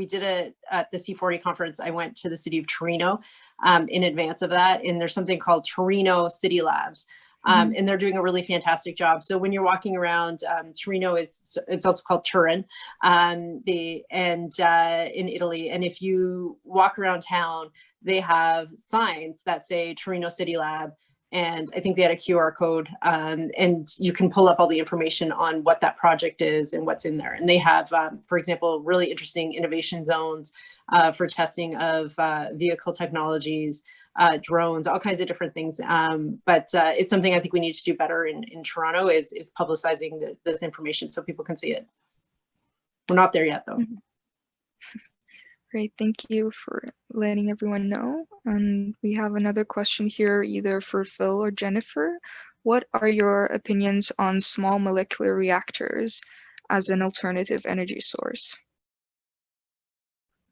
did it at the C40 conference. I went to the city of Torino in advance of that, and there's something called Torino City Labs, and they're doing a really fantastic job. So when you're walking around, Torino it's also called Turin, in Italy, and if you walk around town, they have signs that say Torino City Lab. And I think they had a QR code, and you can pull up all the information on what that project is and what's in there. And they have, for example, really interesting innovation zones for testing of vehicle technologies, drones, all kinds of different things. But it's something I think we need to do better in Toronto is publicizing this information so people can see it. We're not there yet, though. Great, thank you for letting everyone know. And we have another question here, either for Phil or Jennifer. What are your opinions on small molecular reactors as an alternative energy source?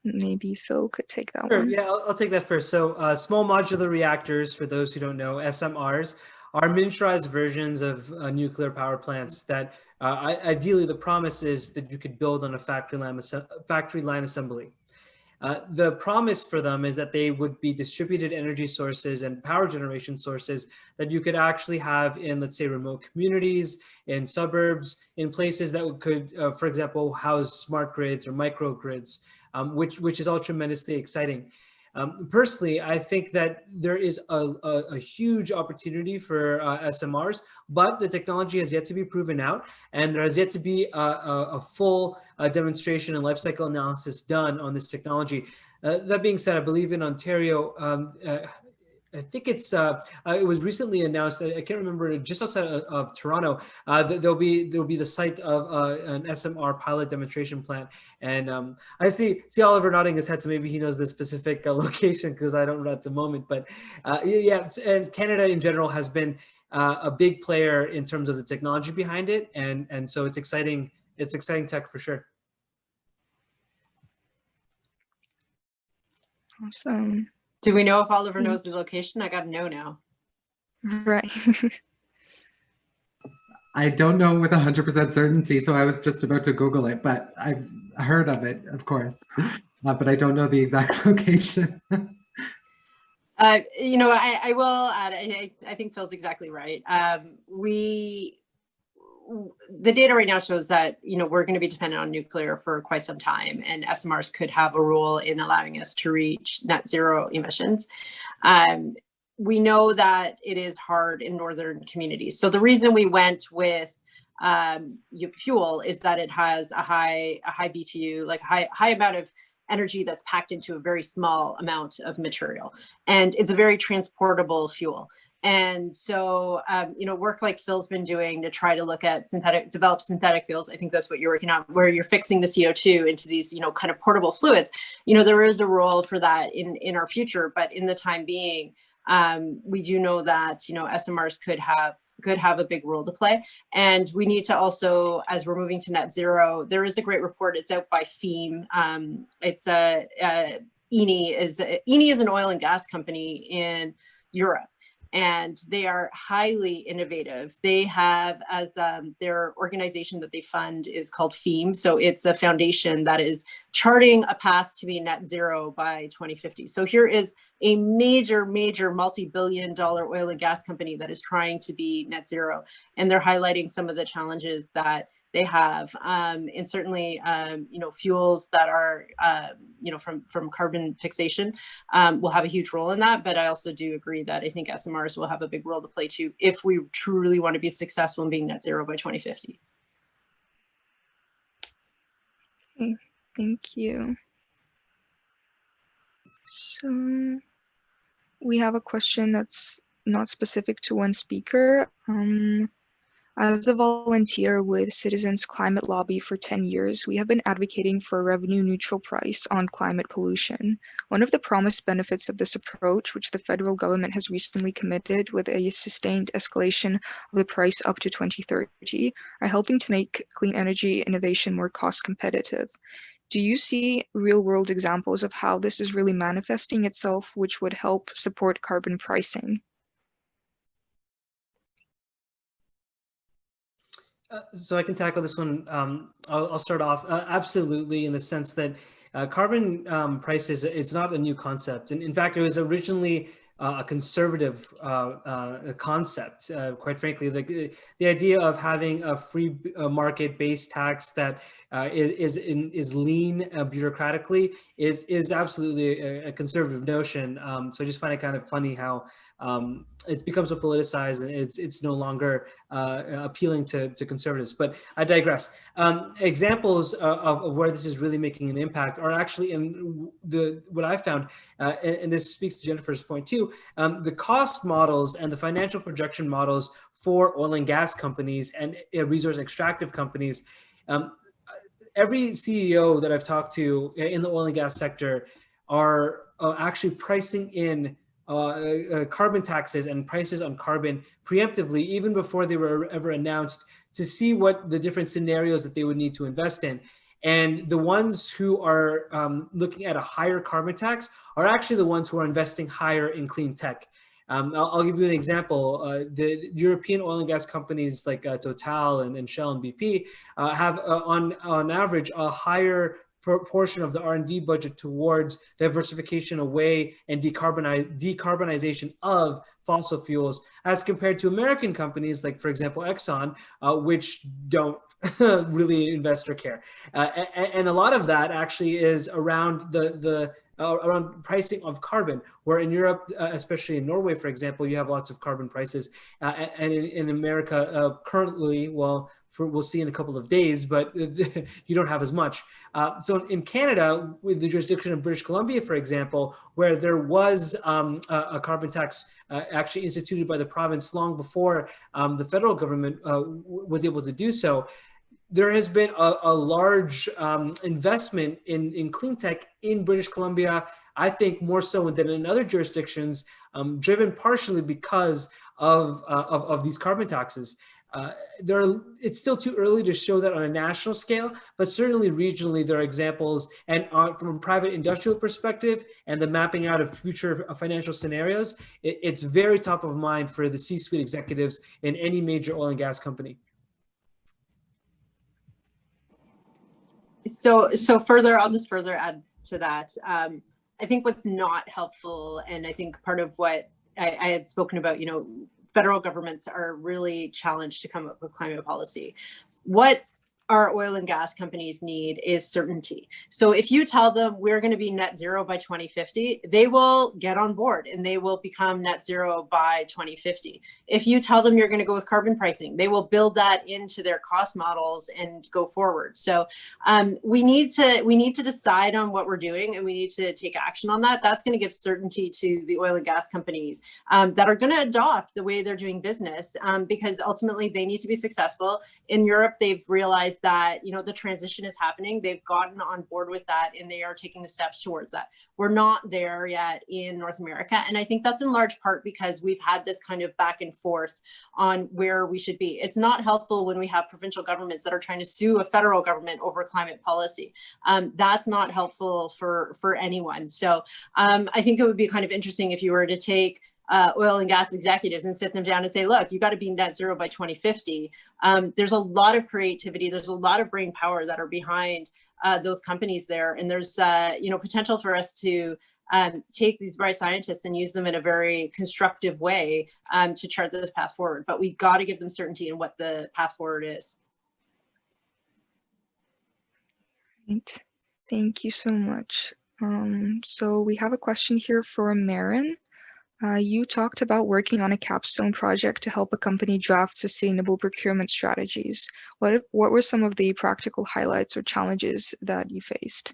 Maybe Phil could take that one. Yeah, I'll take that first. So small modular reactors, for those who don't know, SMRs, are miniaturized versions of nuclear power plants that ideally the promise is that you could build on a factory line assembly. The promise for them is that they would be distributed energy sources and power generation sources that you could actually have in, let's say, remote communities, in suburbs, in places that could, for example, house smart grids or microgrids, which is all tremendously exciting. Personally, I think that there is a huge opportunity for SMRs, but the technology has yet to be proven out, and there has yet to be a full demonstration and life cycle analysis done on this technology. That being said, I believe in Ontario, I think it was recently announced, I can't remember, just outside of Toronto, there'll be the site of an SMR pilot demonstration plant. And I see Oliver nodding his head, so maybe he knows the specific location because I don't know at the moment. But yeah, and Canada in general has been a big player in terms of the technology behind it. And so it's exciting tech for sure. Awesome. Do we know if Oliver knows the location? I got to know now. Right. I don't know with 100% certainty, so I was just about to Google it, but I've heard of it, of course, but I don't know the exact location. I will add, I think Phil's exactly right. The data right now shows that, we're going to be dependent on nuclear for quite some time, and SMRs could have a role in allowing us to reach net zero emissions. We know that it is hard in northern communities. So the reason we went with fuel is that it has a high BTU, like high amount of energy that's packed into a very small amount of material, and it's a very transportable fuel. And so, work like Phil's been doing to try to look at develop synthetic fuels. I think that's what you're working on, where you're fixing the CO2 into these, kind of portable fluids. There is a role for that in our future, but in the time being, we do know that, SMRs could have a big role to play. And we need to also, as we're moving to net zero, there is a great report. It's out by FEAM. It's Eni is an oil and gas company in Europe, and they are highly innovative. They have, as their organization that they fund is called FEAM. So it's a foundation that is charting a path to be net zero by 2050. So here is a major multi-billion-dollar oil and gas company that is trying to be net zero. And they're highlighting some of the challenges that they have, and certainly, fuels that are, from carbon fixation will have a huge role in that. But I also do agree that I think SMRs will have a big role to play too, if we truly want to be successful in being net zero by 2050. Okay, thank you. So we have a question that's not specific to one speaker. As a volunteer with Citizens Climate Lobby for 10 years, we have been advocating for a revenue-neutral price on climate pollution. One of the promised benefits of this approach, which the federal government has recently committed with a sustained escalation of the price up to 2030, are helping to make clean energy innovation more cost competitive. Do you see real-world examples of how this is really manifesting itself, which would help support carbon pricing? So I can tackle this one. I'll start off. Absolutely, in the sense that carbon prices, it's not a new concept. And in fact, it was originally a conservative concept, quite frankly. The idea of having a free market-based tax that is lean bureaucratically is absolutely a conservative notion. So I just find it kind of funny how it becomes so politicized, and it's no longer appealing to conservatives. But I digress. Examples of where this is really making an impact are actually in what I found, and this speaks to Jennifer's point too, the cost models and the financial projection models for oil and gas companies and resource extractive companies. Every CEO that I've talked to in the oil and gas sector are actually pricing in carbon taxes and prices on carbon preemptively, even before they were ever announced, to see what the different scenarios that they would need to invest in. And the ones who are looking at a higher carbon tax are actually the ones who are investing higher in clean tech. I'll give you an example. The European oil and gas companies like Total and Shell and BP have on average a higher proportion of the R&D budget towards diversification away and decarbonization of fossil fuels, as compared to American companies like, for example, Exxon, which don't really invest or care. And a lot of that actually is around around pricing of carbon, where in Europe, especially in Norway, for example, you have lots of carbon prices. And in America, currently, we'll see in a couple of days, but you don't have as much. So in Canada, with the jurisdiction of British Columbia, for example, where there was a carbon tax actually instituted by the province long before the federal government was able to do so, there has been a large investment in clean tech in British Columbia, I think more so than in other jurisdictions, driven partially because of these carbon taxes. It's still too early to show that on a national scale, but certainly regionally there are examples, and from a private industrial perspective and the mapping out of future financial scenarios, it's very top of mind for the C-suite executives in any major oil and gas company. So I'll just further add to that. I think what's not helpful, and I think part of what I had spoken about, federal governments are really challenged to come up with climate policy. What our oil and gas companies need is certainty. So if you tell them we're going to be net zero by 2050, they will get on board and they will become net zero by 2050. If you tell them you're going to go with carbon pricing, they will build that into their cost models and go forward. So we need to decide on what we're doing, and we need to take action on that. That's going to give certainty to the oil and gas companies that are going to adopt the way they're doing business, because ultimately they need to be successful. In Europe, they've realized that the transition is happening. They've gotten on board with that, and they are taking the steps towards that. We're not there yet in North America, and I think that's in large part because we've had this kind of back and forth on where we should be. It's not helpful when we have provincial governments that are trying to sue a federal government over climate policy. That's not helpful for anyone. So I think it would be kind of interesting if you were to take oil and gas executives and sit them down and say, look, you got to be net zero by 2050. There's a lot of creativity. There's a lot of brain power that are behind those companies there. And there's, potential for us to take these bright scientists and use them in a very constructive way to chart this path forward. But we got to give them certainty in what the path forward is. Thank you so much. So we have a question here for Maren. You talked about working on a capstone project to help a company draft sustainable procurement strategies. What were some of the practical highlights or challenges that you faced?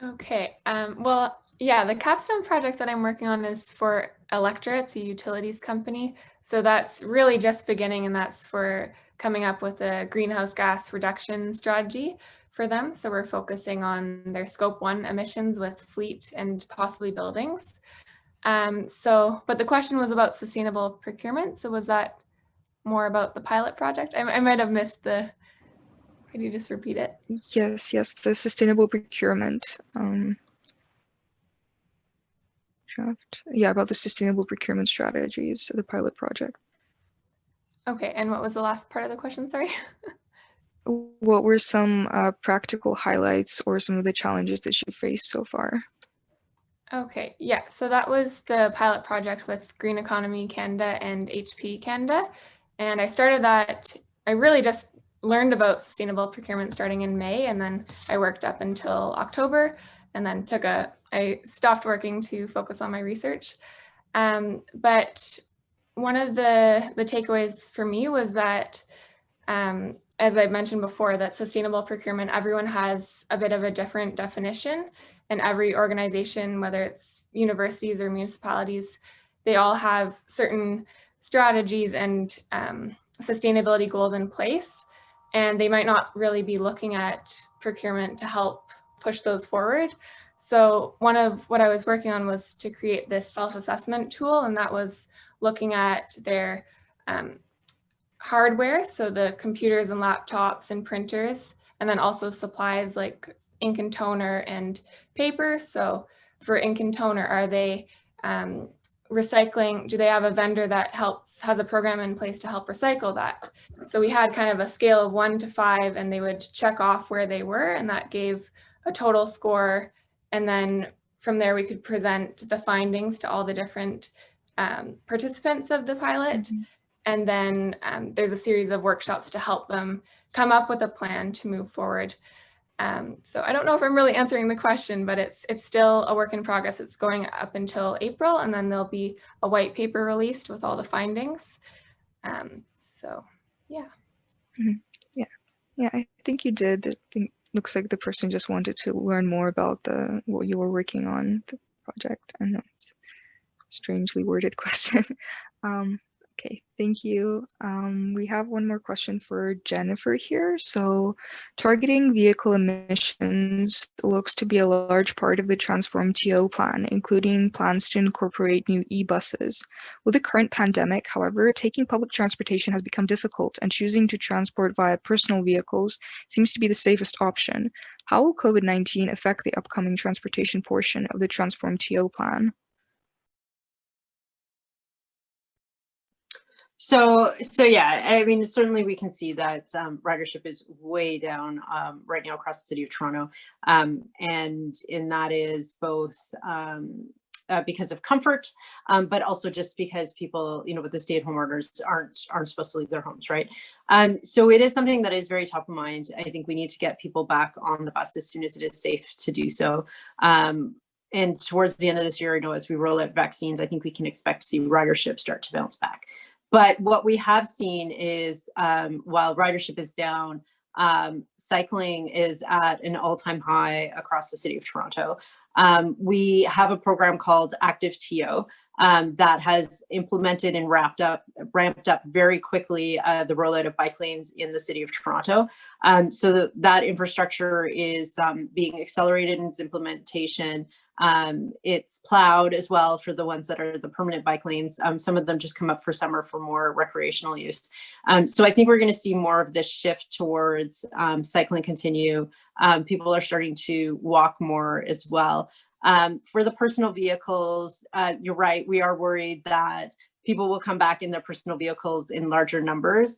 Okay, well, yeah, the capstone project that I'm working on is for Electra. It's a utilities company. So that's really just beginning, and that's for coming up with a greenhouse gas reduction strategy for them. So we're focusing on their scope 1 emissions with fleet and possibly buildings. But the question was about sustainable procurement. So was that more about the pilot project? I might have missed the, could you just repeat it? Yes, the sustainable procurement draft. Yeah, about the sustainable procurement strategies, the pilot project. Okay, and what was the last part of the question, sorry? What were some practical highlights or some of the challenges that you faced so far? Okay, yeah, so that was the pilot project with Green Economy Canada and HP Canada. And I started that, I really just learned about sustainable procurement starting in May, and then I worked up until October, and then I stopped working to focus on my research. But one of the takeaways for me was that, as I mentioned before, that sustainable procurement, everyone has a bit of a different definition, and every organization, whether it's universities or municipalities, they all have certain strategies and sustainability goals in place, and they might not really be looking at procurement to help push those forward. So one of what I was working on was to create this self-assessment tool, and that was looking at their hardware, so the computers and laptops and printers, and then also supplies like ink and toner and paper. So for ink and toner, are they recycling? Do they have a vendor that has a program in place to help recycle that? So we had kind of a scale of 1 to 5, and they would check off where they were, and that gave a total score. And then from there, we could present the findings to all the different participants of the pilot. Mm-hmm. And then there's a series of workshops to help them come up with a plan to move forward. So I don't know if I'm really answering the question, but it's still a work in progress. It's going up until April, and then there'll be a white paper released with all the findings. So yeah. Mm-hmm. Yeah, I think you did. I think looks like the person just wanted to learn more about what you were working on, the project. I know it's a strangely worded question. Okay, thank you. We have one more question for Jennifer here. So targeting vehicle emissions looks to be a large part of the Transform TO plan, including plans to incorporate new e-buses. With the current pandemic, however, taking public transportation has become difficult, and choosing to transport via personal vehicles seems to be the safest option. How will COVID-19 affect the upcoming transportation portion of the Transform TO plan? So yeah, I mean, certainly we can see that ridership is way down right now across the city of Toronto. And that is both because of comfort, but also just because people, with the stay-at-home orders aren't supposed to leave their homes, right? So it is something that is very top of mind. I think we need to get people back on the bus as soon as it is safe to do so. And towards the end of this year, as we roll out vaccines, I think we can expect to see ridership start to bounce back. But what we have seen is while ridership is down, cycling is at an all-time high across the city of Toronto. We have a program called Active TO that has implemented and ramped up very quickly the rollout of bike lanes in the city of Toronto. So that infrastructure is being accelerated in its implementation. It's plowed as well for the ones that are the permanent bike lanes. Some of them just come up for summer for more recreational use. So I think we're going to see more of this shift towards cycling continue. People are starting to walk more as well. For the personal vehicles, you're right, we are worried that people will come back in their personal vehicles in larger numbers.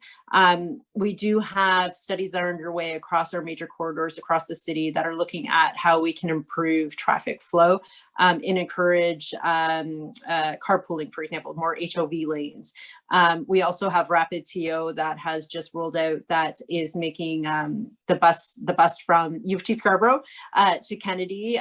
We do have studies that are underway across our major corridors across the city that are looking at how we can improve traffic flow and encourage carpooling, for example, more HOV lanes. We also have Rapid TO that has just rolled out that is making the bus from U of T Scarborough to Kennedy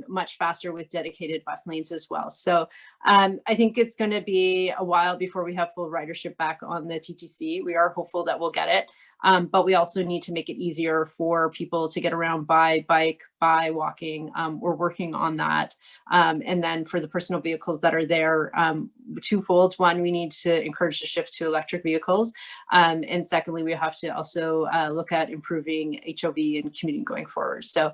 much faster with dedicated bus lanes as well. So I think it's going to be a while before we have full ridership back on the TTC. We are hopeful that we'll get it. But we also need to make it easier for people to get around by bike, by walking. We're working on that. And then for the personal vehicles that are there, twofold. One, we need to encourage the shift to electric vehicles. And secondly, we have to also look at improving HOV and commuting going forward. So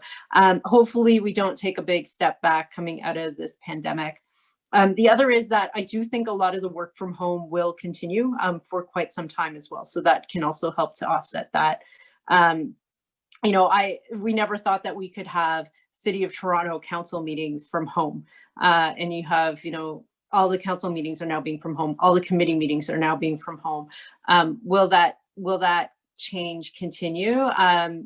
hopefully we don't take a big step back coming out of this pandemic. The other is that I do think a lot of the work from home will continue for quite some time as well. So that can also help to offset that. You know, we never thought that we could have City of Toronto council meetings from home. And you have, you know, all the council meetings are now being from home. All the committee meetings are now being from home. Will that change continue?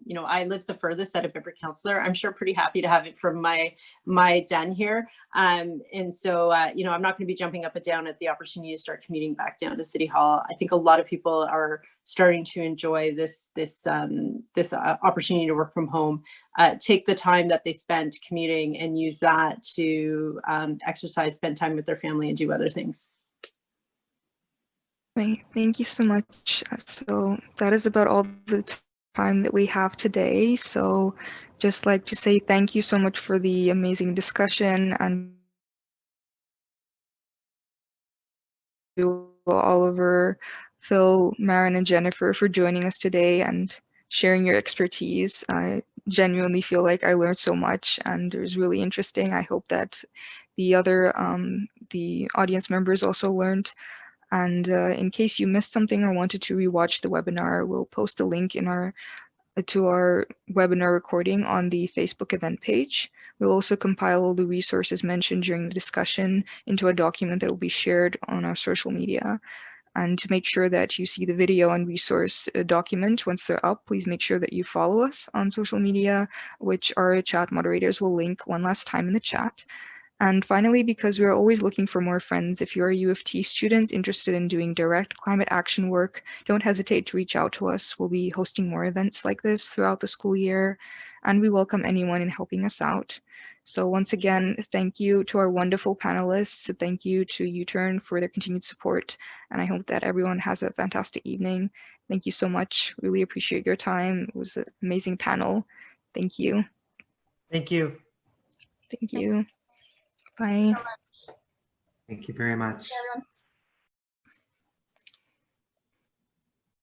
You know, I live the furthest out of every councillor. I'm sure pretty happy to have it from my den here. And so, you know, I'm not going to be jumping up and down at the opportunity to start commuting back down to City Hall. I think a lot of people are starting to enjoy this opportunity to work from home, take the time that they spent commuting and use that to exercise, spend time with their family and do other things. Thank you so much. So that is about all the time that we have today. So just like to say thank you so much for the amazing discussion, and Oliver, Phil, Maren, and Jennifer for joining us today and sharing your expertise. I genuinely feel like I learned so much and it was really interesting. I hope that the other the audience members also learned. And in case you missed something or wanted to rewatch the webinar, we'll post a link in to our webinar recording on the Facebook event page. We'll also compile all the resources mentioned during the discussion into a document that will be shared on our social media. And to make sure that you see the video and resource document once they're up, please make sure that you follow us on social media, which our chat moderators will link one last time in the chat. And finally, because we're always looking for more friends, if you're a U of T student interested in doing direct climate action work, don't hesitate to reach out to us. We'll be hosting more events like this throughout the school year, and we welcome anyone in helping us out. So once again, thank you to our wonderful panelists. Thank you to U-Turn for their continued support, and I hope that everyone has a fantastic evening. Thank you so much. Really appreciate your time. It was an amazing panel. Thank you. Thank you. Thank you. Bye. Thank you very much. Everyone.